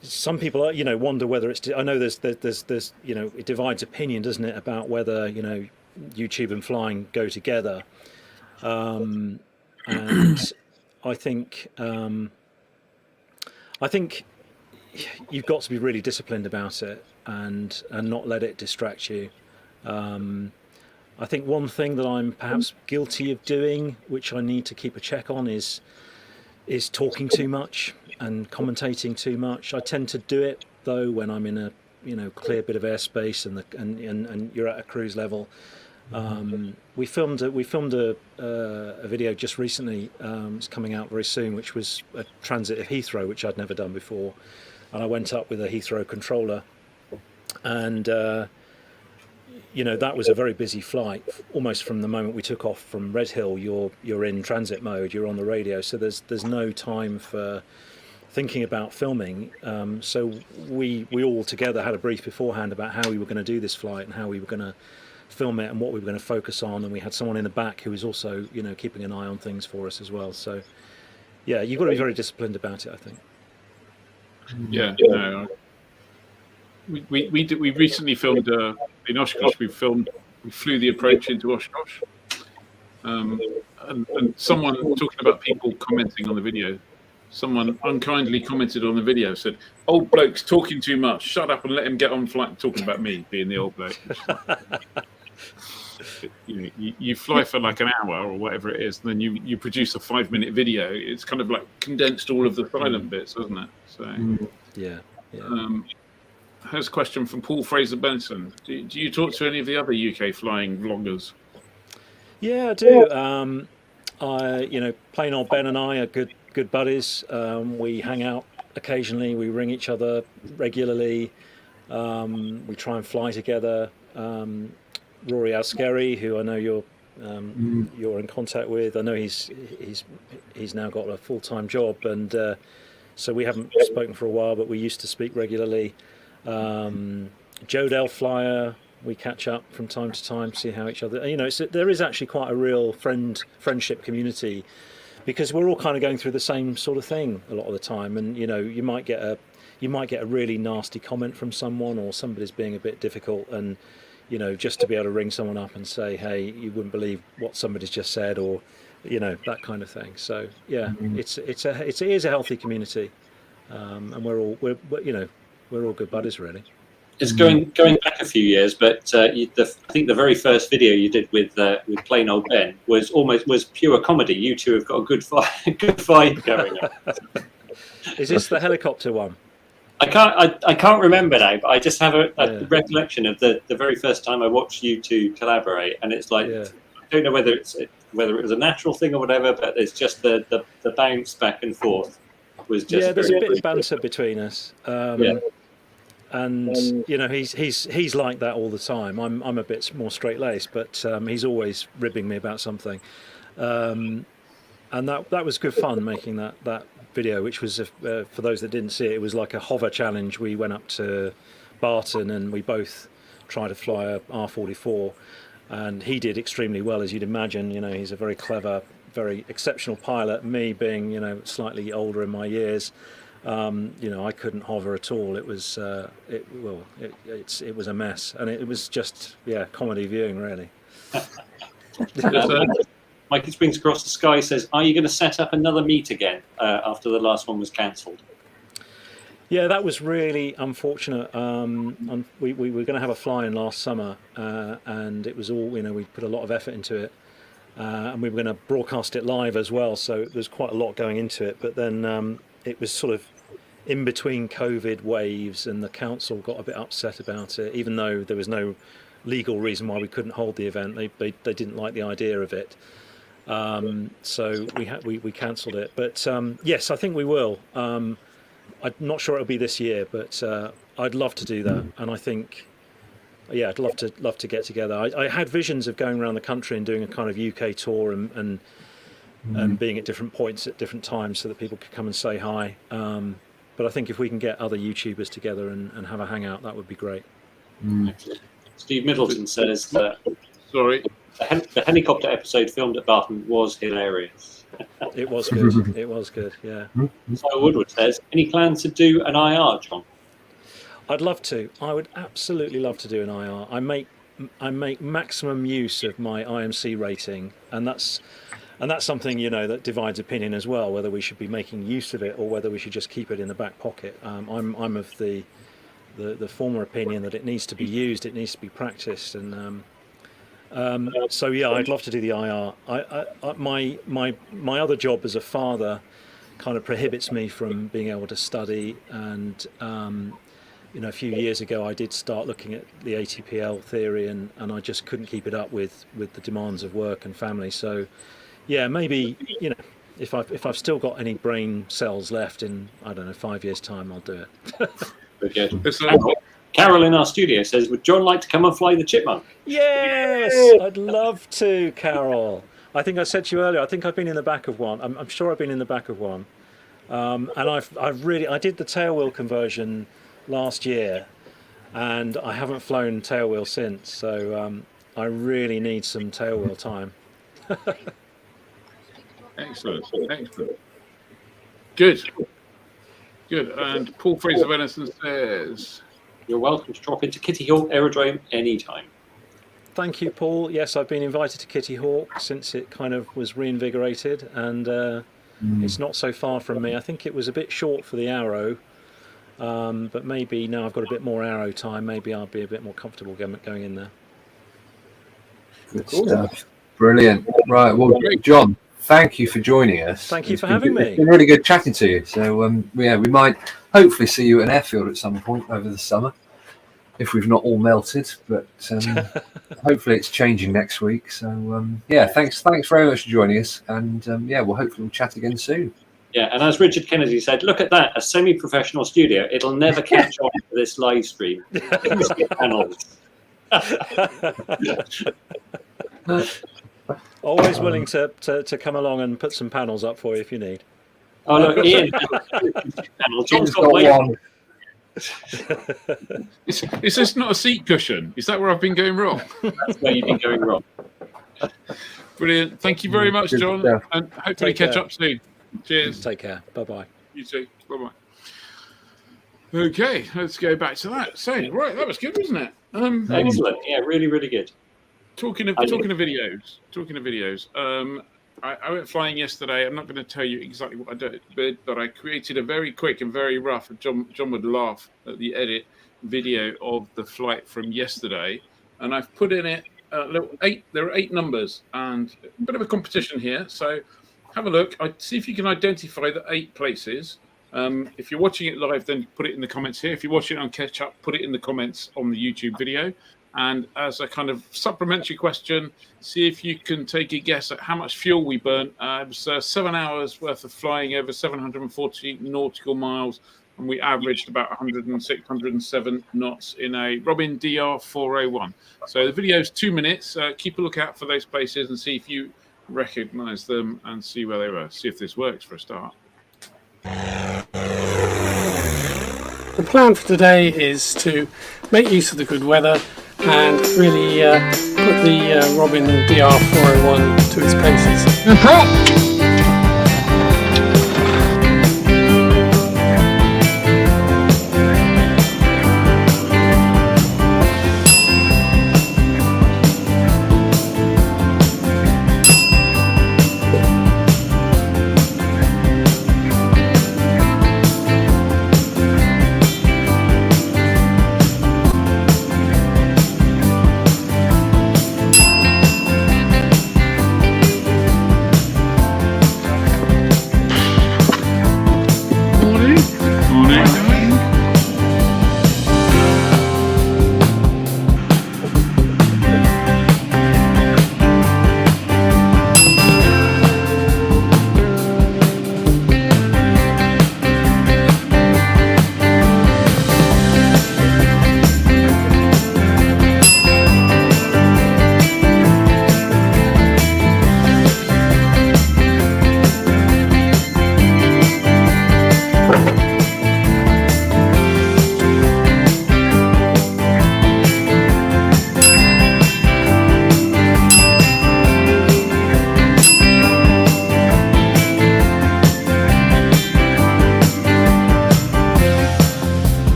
some people wonder whether it's. I know there's it divides opinion, doesn't it, about whether YouTube and flying go together, and I think you've got to be really disciplined about it and not let it distract you. I think one thing that I'm perhaps guilty of doing, which I need to keep a check on, is talking too much and commentating too much. I tend to do it though when I'm in a clear bit of airspace and you're at a cruise level. We filmed a video just recently. It's coming out very soon, which was a transit of Heathrow, which I'd never done before, and I went up with a Heathrow controller, and that was a very busy flight. Almost from the moment we took off from Redhill, you're in transit mode, you're on the radio, so there's no time for thinking about filming. So we all together had a brief beforehand about how we were going to do this flight and how we were going to film it and what we were going to focus on, and we had someone in the back who was also keeping an eye on things for us as well. So yeah, you've got to be very disciplined about it, I think. Yeah, no. We recently filmed in Oshkosh. We flew the approach into Oshkosh, and someone talking about people commenting on the video. Someone unkindly commented on the video, said, "Old bloke's talking too much. Shut up and let him get on flight." Talking about me being the old bloke. You fly for like an hour or whatever it is, and then you produce a 5-minute video. It's kind of like condensed all of the silent bits, isn't it? So yeah. Here's a question from Paul Fraser Benson. Do you talk to any of the other UK flying vloggers? Yeah, I do. Plain Old Ben and I are good buddies. We hang out occasionally. We ring each other regularly. We try and fly together. Rory Ascari, who I know you're in contact with. I know he's now got a full-time job, and so we haven't spoken for a while, but we used to speak regularly. Jodel Flyer, we catch up from time to time, see how each other. There is actually quite a real friendship community, because we're all kind of going through the same sort of thing a lot of the time, and you might get a really nasty comment from someone, or somebody's being a bit difficult, and just to be able to ring someone up and say, hey, you wouldn't believe what somebody's just said, or that kind of thing. So yeah, it is a healthy community, and we're all good buddies, really. It's going back a few years, but I think the very first video you did with Plain Old Ben was pure comedy. You two have got a good vibe going on. Is this the helicopter one? I can't remember now, but I just have a recollection of the very first time I watched you two collaborate, and it's like I don't know whether it was a natural thing or whatever, but it's just the bounce back and forth was just there's a bit of banter between us. And he's like that all the time. I'm a bit more straight-laced, but he's always ribbing me about something. And that was good fun making that video, which was for those that didn't see it, it was like a hover challenge. We went up to Barton and we both tried to fly a R44, and he did extremely well, as you'd imagine. He's a very clever, very exceptional pilot. Me being slightly older in my years, I couldn't hover at all. It was it was a mess, and it was just comedy viewing, really. Mikey Springs Across the Sky says, are you going to set up another meet again after the last one was cancelled? Yeah, that was really unfortunate. We were going to have a fly-in last summer, and it was all, we put a lot of effort into it, and we were going to broadcast it live as well, so there's quite a lot going into it. But then it was sort of in between COVID waves, and the council got a bit upset about it, even though there was no legal reason why we couldn't hold the event. They didn't like the idea of it. So we cancelled it, but yes, I think we will. I'm not sure it'll be this year, but I'd love to do that, and I think, I'd love to get together. I had visions of going around the country and doing a kind of UK tour and being at different points at different times so that people could come and say hi. But I think if we can get other YouTubers together and have a hangout, that would be great. Steve Middleton says, sorry. The helicopter episode filmed at Barton was hilarious. It was good. It was good, yeah. So Woodward says, any plans to do an IR, John? I'd love to. I would absolutely love to do an IR. I make maximum use of my IMC rating, and that's something that divides opinion as well, whether we should be making use of it or whether we should just keep it in the back pocket. I'm of the former opinion that it needs to be used, it needs to be practiced, and So yeah, I'd love to do the IR. My other job as a father kind of prohibits me from being able to study, and a few years ago I did start looking at the ATPL theory, and I just couldn't keep it up with the demands of work and family. So yeah, maybe if I've still got any brain cells left in, I don't know, 5 years' time, I'll do it. Very good. Carol in our studio says, would John like to come and fly the Chipmunk? Yes, I'd love to, Carol. I think I said to you earlier, I think I've been in the back of one. I'm sure I've been in the back of one. And I did the tailwheel conversion last year, and I haven't flown tailwheel since. So I really need some tailwheel time. Excellent. Good. And Paul Fraser Venison says, you're welcome to drop into Kitty Hawk Aerodrome anytime. Thank you, Paul. Yes, I've been invited to Kitty Hawk since it kind of was reinvigorated, and it's not so far from me. I think it was a bit short for the Arrow, but maybe now I've got a bit more Arrow time, maybe I'll be a bit more comfortable going in there. Good stuff. Brilliant. Right, well, John, thank you for joining us. Thank you for having me. It's been really good chatting to you. So we might hopefully see you at an airfield at some point over the summer, if we've not all melted. But hopefully it's changing next week. So thanks very much for joining us, and we'll chat again soon. Yeah, and as Richard Kennedy said, look at that, a semi-professional studio. It'll never catch on to this live stream. Always willing to come along and put some panels up for you if you need. Oh, look, Ian. John's got one. Is this not a seat cushion? Is that where I've been going wrong? That's where you've been going wrong. Brilliant. Thank you very much, John. And hopefully catch up soon. Cheers. Take care. Bye-bye. You too. Bye-bye. Okay, let's go back to that. So, right, that was good, wasn't it? Excellent. Yeah, really, really good. Talking of videos. I went flying yesterday. I'm not going to tell you exactly what I did, but I created a very quick and very rough, John would laugh at the edit, video of the flight from yesterday. And I've put in it there are 8 numbers, and a bit of a competition here. So have a look. See if you can identify the 8 places. If you're watching it live, then put it in the comments here. If you're watching it on Catch Up, put it in the comments on the YouTube video. And as a kind of supplementary question, see if you can take a guess at how much fuel we burnt. It was 7 hours worth of flying over 740 nautical miles, and we averaged about 106, 107 knots in a Robin DR 401. So the video is 2 minutes. Keep a lookout for those places and see if you recognize them and see where they were. See if this works for a start. The plan for today is to make use of the good weather and really put the Robin DR 401 to its paces.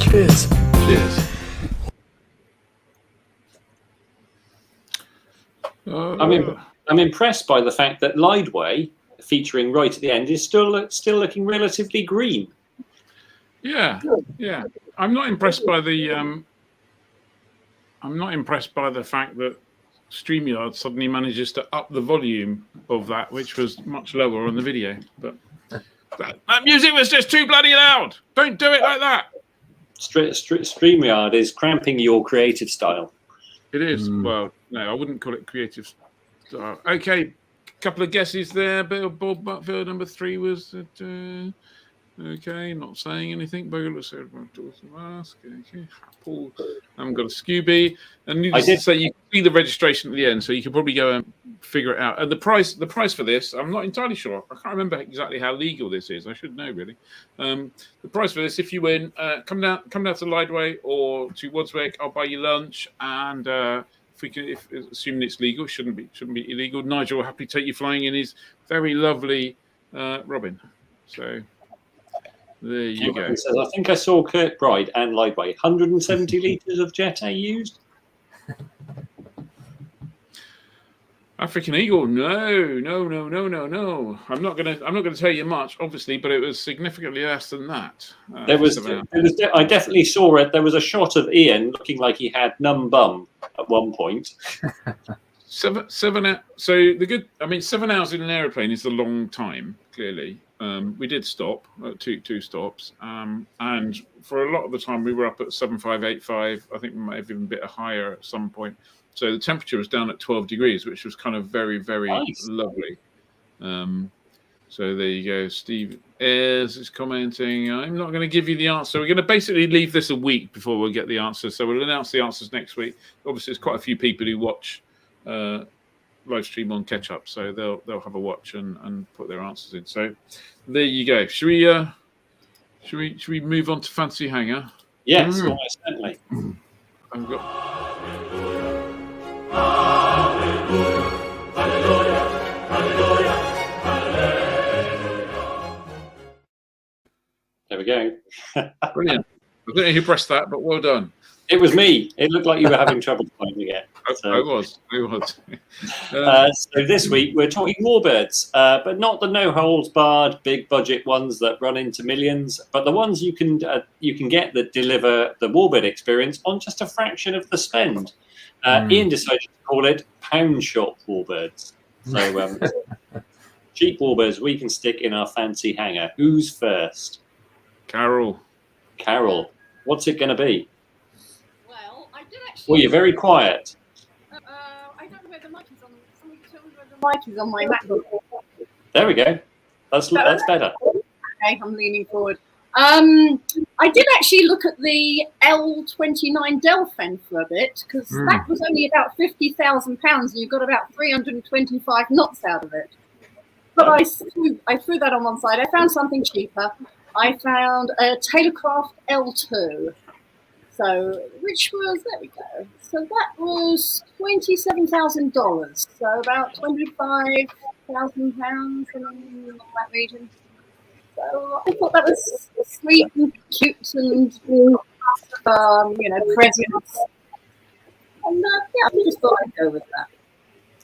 Cheers. Cheers. I mean, I'm impressed by the fact that Lideway, featuring right at the end, is still looking relatively green. Yeah. I'm not impressed by the fact that StreamYard suddenly manages to up the volume of that, which was much lower on the video. But that music was just too bloody loud. Don't do it like that. StreamYard is cramping your creative style. It is. Well, no, I wouldn't call it creative style. Okay, couple of guesses there. Bob Butfield, number 3 was okay, not saying anything. Bogle said, okay. Paul, I haven't got a Scooby. And needless to say, you can see the registration at the end, so you can probably go and figure it out. And the price for this, I'm not entirely sure. I can't remember exactly how legal this is. I should know, really. The price for this, if you win, come down to Lideway or to Wadswick, I'll buy you lunch. And assuming it's legal, shouldn't be illegal. Nigel will happily take you flying in his very lovely Robin. So there you go. Says, I think I saw Kirkbride and Lightway. 170 litres of Jet A used. African Eagle, no. I'm not gonna tell you much, obviously, but it was significantly less than that. I definitely saw it. There was a shot of Ian looking like he had numb bum at one point. 7 So the good. I mean, 7 hours in an aeroplane is a long time. Clearly, we did stop at two stops, and for a lot of the time we were up at 7585. I think we might have even been a bit higher at some point. So the temperature was down at 12 degrees, which was kind of very, very nice. Lovely. So there you go. Steve Ayres is commenting. I'm not going to give you the answer. We're going to basically leave this a week before we'll get the answers. So we'll announce the answers next week. Obviously, there's quite a few people who watch live stream on Catch Up, so they'll have a watch and put their answers in. So there you go. Should we move on to Fancy Hangar? Yes, certainly. I've got. There we go. Brilliant. I don't know who pressed that, but well done. It was me. It looked like you were having trouble finding it. So. I was. So this week we're talking warbirds, but not the no-holds-barred, big-budget ones that run into millions, but the ones you can get that deliver the warbird experience on just a fraction of the spend. Ian decided to call it pound shop warbirds. So cheap warbirds we can stick in our fancy hangar. Who's first? Carol. What's it going to be? Well, I did actually. Well, you're very quiet. I don't know where the mic is on. Somebody tell me where the mic is on my MacBook. There we go. That's better. Okay, I'm leaning forward. I did actually look at the L29 Delphin for a bit because that was only about £50,000 and you got about 325 knots out of it. But I threw that on one side. I found something cheaper. I found a Taylorcraft L2. So, which was, there we go. So that was $27,000. So about £25,000 in that region. So I thought that was sweet and cute and presents. And I just thought I'd go with that.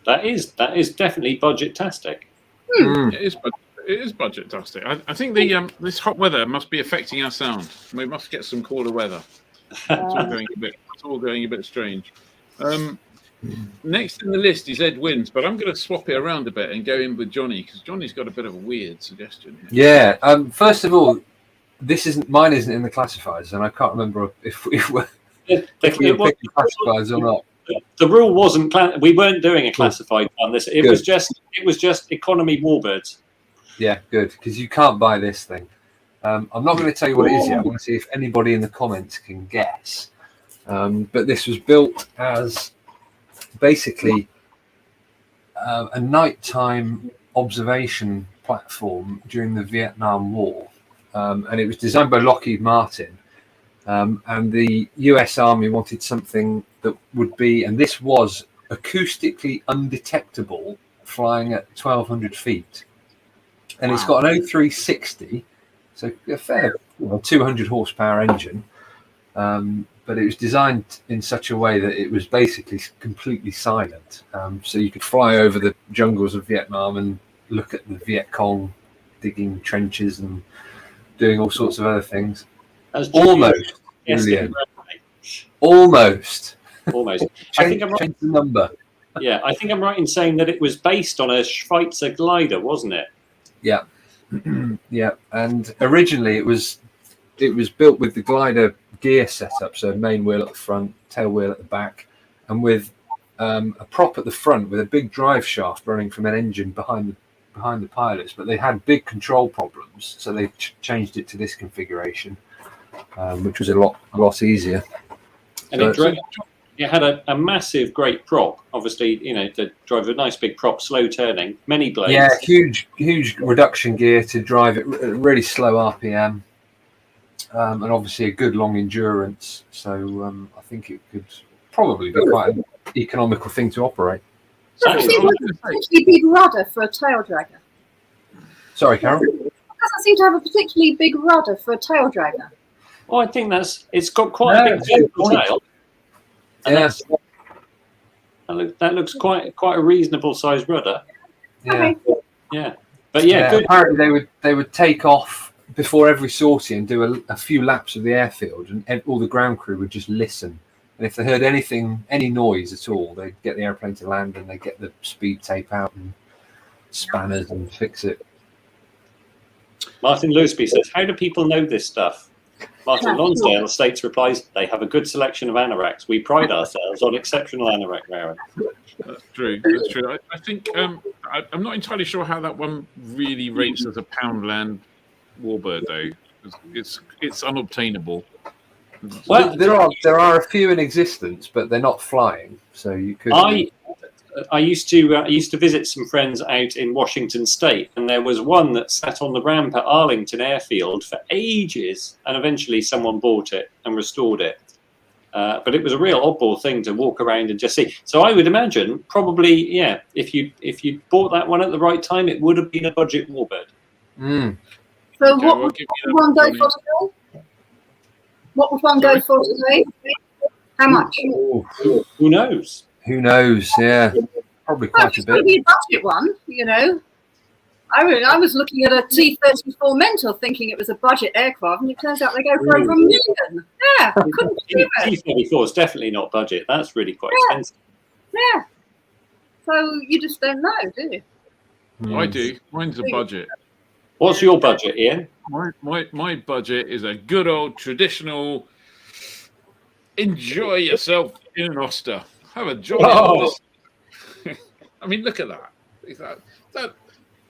That is definitely budget-tastic. It is budget-tastic. I think this hot weather must be affecting our sound. We must get some cooler weather. It's all going a bit strange. Next in the list is Ed Wins, but I'm going to swap it around a bit and go in with Johnny because Johnny's got a bit of a weird suggestion here. Yeah. First of all, mine isn't in the classifieds, and I can't remember if we were picking classifieds or not. The rule wasn't. We weren't doing a classified one. It was just economy warbirds. Yeah, good, because you can't buy this thing. I'm not going to tell you what it is yet. I want to see if anybody in the comments can guess. But this was built as basically a nighttime observation platform during the Vietnam War. And it was designed by Lockheed Martin. And the US Army wanted something that would be, and this was acoustically undetectable, flying at 1,200 feet. And it's got an O360, so a fair 200 horsepower engine. But but it was designed in such a way that it was basically completely silent. So you could fly over the jungles of Vietnam and look at the Viet Cong digging trenches and doing all sorts of other things. Almost. Brilliant. Almost. Almost. I think I'm right. Change the number. Yeah, I think I'm right in saying that it was based on a Schweitzer glider, wasn't it? Yeah. Yeah. And originally it was built with the glider gear setup, so main wheel at the front, tail wheel at the back, and with a prop at the front with a big drive shaft running from an engine behind the pilots. But they had big control problems, so they changed it to this configuration, which was a lot easier. And it had a massive, great prop. Obviously, to drive a nice big prop, slow turning, many blades. Yeah, huge reduction gear to drive it at really slow RPM. And obviously a good long endurance, so I think it could probably be quite an economical thing to operate. Doesn't seem like a particularly big rudder for a tail dragger. Sorry, Carol? It doesn't seem to have a particularly big rudder for a tail dragger. Well, I think it's got quite a big tail. Yes. That looks quite a reasonable sized rudder. Yeah. Yeah. But yeah, good. Apparently they would take off before every sortie and do a few laps of the airfield, and all the ground crew would just listen. And if they heard any noise at all, they'd get the airplane to land and they'd get the speed tape out and spanners and fix it. Martin Lewisby says, how do people know this stuff? Martin Lonsdale states replies, they have a good selection of anoraks. We pride ourselves on exceptional anorak wearing. That's true. That's true. I think I'm not entirely sure how that one really rates as a Poundland warbird, though. It's unobtainable. Well, there are a few in existence, but they're not flying. So you could. I used to visit some friends out in Washington State, and there was one that sat on the ramp at Arlington Airfield for ages, and eventually someone bought it and restored it. But it was a real oddball thing to walk around and just see. So I would imagine, probably, yeah, if you bought that one at the right time, it would have been a budget warbird. Mm. So what would one go for today? What would one go for today? How much? Ooh, who knows? Who knows? Yeah, probably quite a bit. Maybe a budget one, I was looking at a T-34 Mentor thinking it was a budget aircraft, and it turns out they go for over $1 million. Yeah, couldn't believe it. T-34 is definitely not budget. That's really quite expensive. Yeah. So you just don't know, do you? I do. Mine's a budget. What's your budget, Ian? My budget is a good old traditional enjoy yourself in an Oster. Have a jolly. I mean, look at that.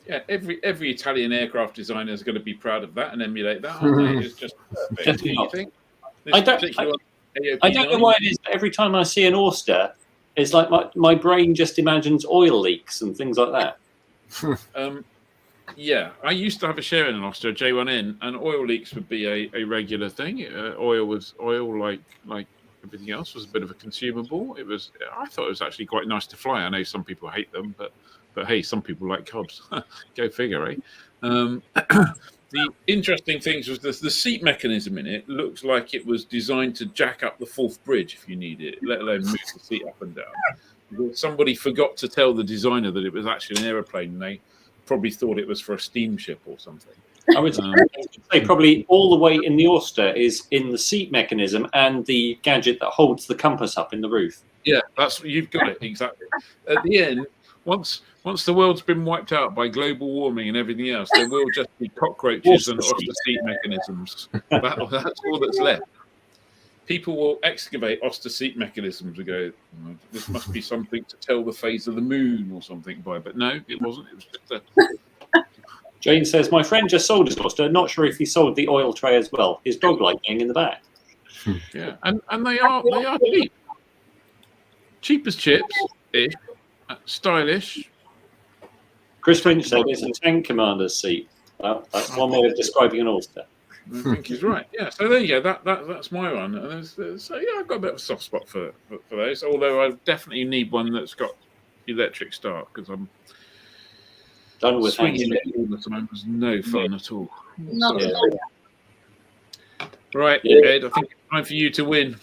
Yeah, every Italian aircraft designer is going to be proud of that and emulate that, aren't they? It's just perfect. Do you think? I don't know why it is, but every time I see an Oster, it's like my brain just imagines oil leaks and things like that. Yeah, I used to have a share in an Oster, J1N, and oil leaks would be a regular thing. Oil like everything else was a bit of a consumable. I thought it was actually quite nice to fly. I know some people hate them, but hey, some people like cobs. Go figure, eh? The interesting things was the seat mechanism in it looks like it was designed to jack up the fourth bridge if you need it, let alone move the seat up and down. Somebody forgot to tell the designer that it was actually an aeroplane, and they probably thought it was for a steamship or something. I would say probably all the way in the Oster is in the seat mechanism and the gadget that holds the compass up in the roof. Yeah, you've got it exactly. At the end, once the world's been wiped out by global warming and everything else, there will just be cockroaches and Oster seat mechanisms. That's all that's left. People will excavate Oster seat mechanisms and go, this must be something to tell the phase of the moon or something by. But no, it wasn't. It was just a... Jane says, my friend just sold his Oster. Not sure if he sold the oil tray as well. His dog like being in the back. Yeah, and they are cheap. Cheap as chips, ish. Stylish. Chris Finch said it's a tank commander's seat. Well, that's one way of describing an Oster. I think he's right. Yeah, so there you go. That's my one. And so yeah, I've got a bit of a soft spot for those. Although I definitely need one that's got electric start because I'm done with swinging it all the time. It was no fun at all. Not at all. Right, Ed. I think it's time for you to win.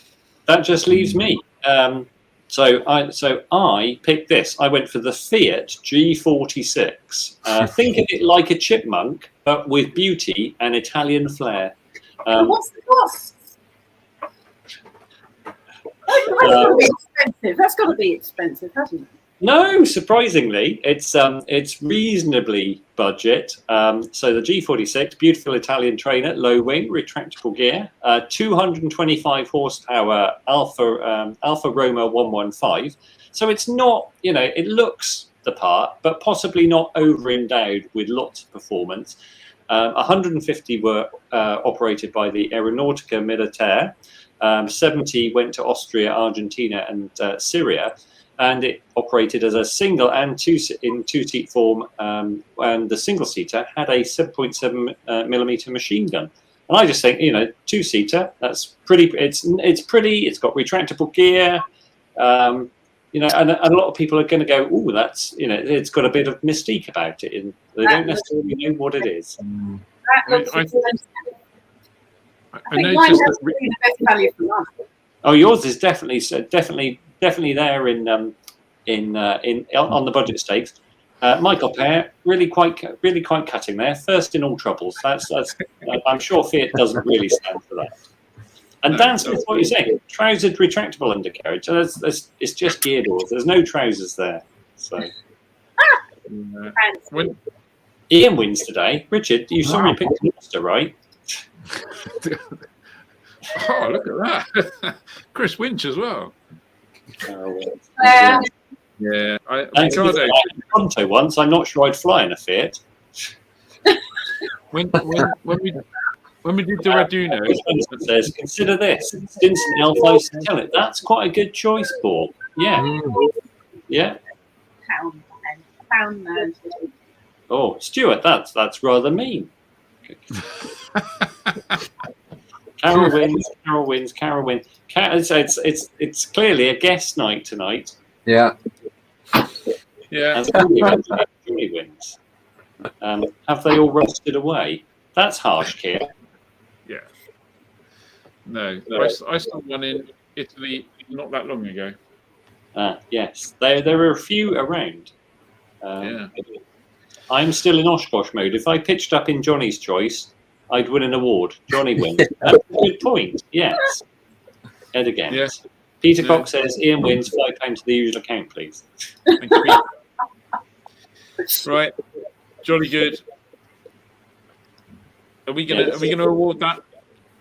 that just leaves me. So I picked this. I went for the Fiat G46. Think of it like a chipmunk, but with beauty and Italian flair. What's the cost? That's got to be expensive. That's got to be expensive, hasn't it? No, surprisingly, it's reasonably budget. So the G46, beautiful Italian trainer, low wing, retractable gear, 225 horsepower Alfa Romeo 115. So it's not, it looks the part, but possibly not over endowed with lots of performance. 150 were operated by the Aeronautica Militare. 70 went to Austria, Argentina, and Syria. And it operated as a single and two-seat form, and the single-seater had a 7.7 millimeter machine gun. And I just think, two-seater, that's pretty. It's pretty. It's got retractable gear, and a lot of people are going to go, "Oh, that's it's got a bit of mystique about it," and they don't necessarily know what it is. That looks expensive. I think noticed mine has that. to be the best value for money. Oh, yours is definitely there in on the budget stakes. Michael Pear really quite cutting there. First in all troubles. That's I'm sure Fiat doesn't really stand for that. And Dan Smith, what are you saying? Trousered retractable undercarriage. So it's just gear doors. There's no trousers there. So Ian wins today. Richard, you saw me pick the monster, right? Oh, look at that. Chris Winch as well. Yeah. I Pronto once. I'm not sure I'd fly in a Fiat. When we did the Raduno, says, consider this. Stinson L5 Satellite. That's quite a good choice, Paul. Yeah. Yeah. Pound man. Oh, Stuart, that's rather mean. Carol wins. It's clearly a guest night tonight. Yeah. Yeah. Julie wins. Have they all rusted away? That's harsh, Keir. Yeah. No, I saw one in Italy not that long ago. Yes, there are a few around. Yeah. I'm still in Oshkosh mode. If I pitched up in Johnny's choice, I'd win an award. Johnny wins. That's a good point. Yes. Ed again. Yeah. Peter Cox says Ian wins. £5 to the usual account, please. Thank you. Right, jolly good. Are we gonna award that?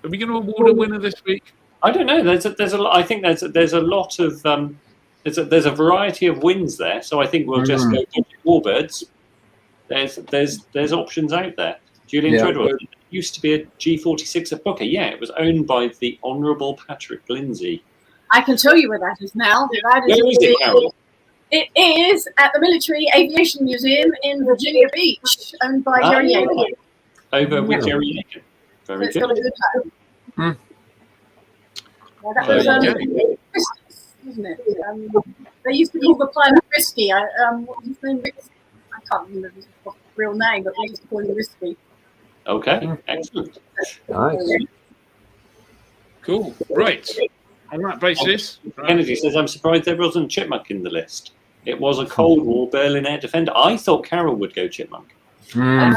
Are we gonna award a winner this week? I don't know. There's a lot. I think there's a lot of there's a variety of wins there. So I think we'll just go to Warbirds. There's options out there. Julian Treadwell used to be a G46 at Booker. Yeah, it was owned by the Honourable Patrick Lindsay. I can tell you where that is now. Where is it, Carol? It is at the Military Aviation Museum in Virginia Beach, owned by Jerry Aiken. Over with Jerry Aiken. Very So it's got a good. good home. Well, that was Christmas, wasn't it? They used to call the pilot Risky. What was his name? I can't remember his real name, but they used to call him Risky. Okay, excellent. Nice. Cool. Right. On that basis, Kennedy says, I'm surprised there wasn't Chipmunk in the list. It was a Cold War Berlin air defender. I thought Carol would go Chipmunk. Yeah.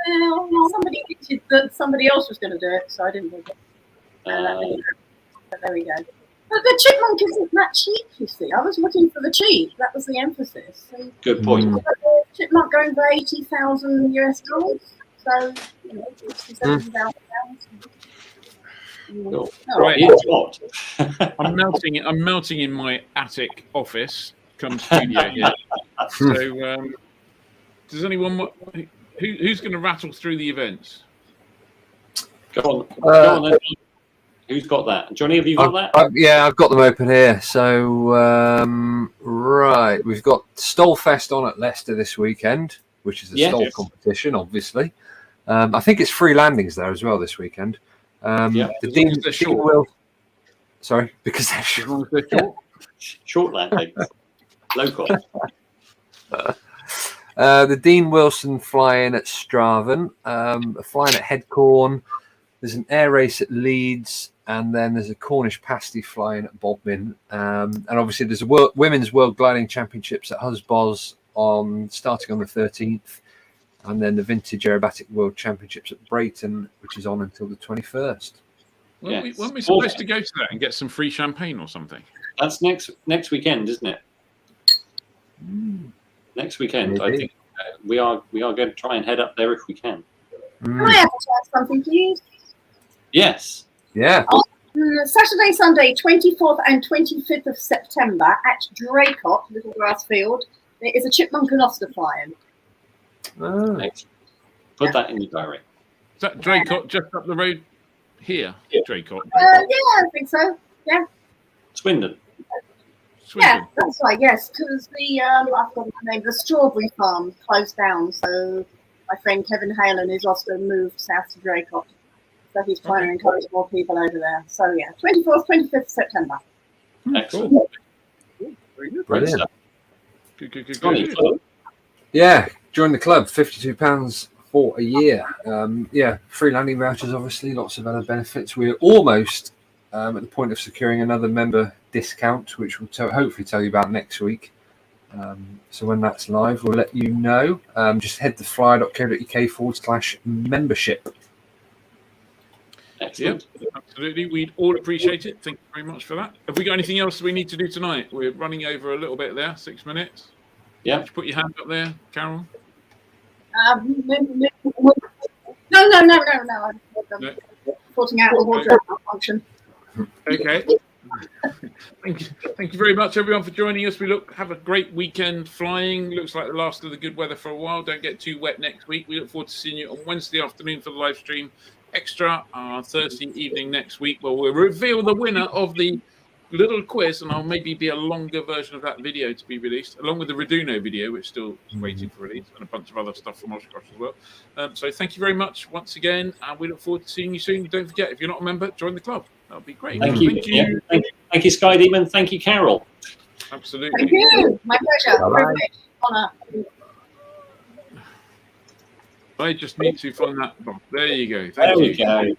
Well, somebody hinted that somebody else was going to do it, so I didn't do it. But there we go. But the Chipmunk isn't that cheap, you see. I was looking for the cheap. That was the emphasis. So, Good point. Chipmunk going for $80,000 US. So, £67,000. Cool. Right. What? I'm melting in my attic office, come studio here. So, does anyone who's going to rattle through the events? Go on then. Who's got that? Johnny, have you got that? Yeah, I've got them open here. So, right, we've got Stollfest on at Leicester this weekend, which is a Stoll competition, obviously. I think it's free landings there as well this weekend. The Dean will. Sorry, because they're short. Short landings. Local. The Dean Wilson flying at Straven, flying at Headcorn. There's an air race at Leeds, and then there's a Cornish pasty flying at Bodmin, and obviously there's a Women's World Gliding Championships at Husbos starting on the 13th, and then the Vintage Aerobatic World Championships at Brayton, which is on until the 21st. Weren't we supposed to go to that and get some free champagne or something? That's next weekend, isn't it? Next weekend, I think we are going to try and head up there if we can. Can I advertise something, please? Yes. Yeah. On Saturday, Sunday, 24th and 25th of September at Draycott, Little Grass Field, there is a chipmunk and Oscar flying. Excellent. Put that in your diary. Is that Draycott just up the road here? Draycott. Yeah, I think so. Yeah. Swindon. Yeah, that's right. Yes, because I've forgotten the name. The strawberry farm closed down, so my friend Kevin Hale and his Oscar moved south to Draycott. So he's trying to encourage more people over there. So yeah, 24th, 25th September. Excellent. Cool. Very good. Brilliant. Good. Yeah, join the club. £52 for a year. Free landing vouchers, obviously, lots of other benefits. We're almost at the point of securing another member discount, which we'll hopefully tell you about next week. So when that's live, we'll let you know. Just head to flyer.co.uk/membership. Excellent. Yep, absolutely. We'd all appreciate it. Thank you very much for that. Have we got anything else we need to do tonight? We're running over a little bit there, 6 minutes. Yeah. Put your hand up there, Carol. No. I'm sorting out a wardrobe malfunction. Okay. Thank you very much, everyone, for joining us. We have a great weekend flying. Looks like the last of the good weather for a while. Don't get too wet next week. We look forward to seeing you on Wednesday afternoon for the live stream extra. Thursday evening next week, where we'll reveal the winner of the little quiz, and I'll maybe be a longer version of that video to be released, along with the Raduno video, which still is waiting for release, and a bunch of other stuff from Oshkosh as well. So thank you very much once again, and we look forward to seeing you soon. Don't forget, if you're not a member, join the club. That'll be great. Thank you. Thank you, Sky Demon. Thank you, Carol. Absolutely. Thank you. My pleasure. Privilege. Honour. I just need to find that. There you go. There Thank we you. go.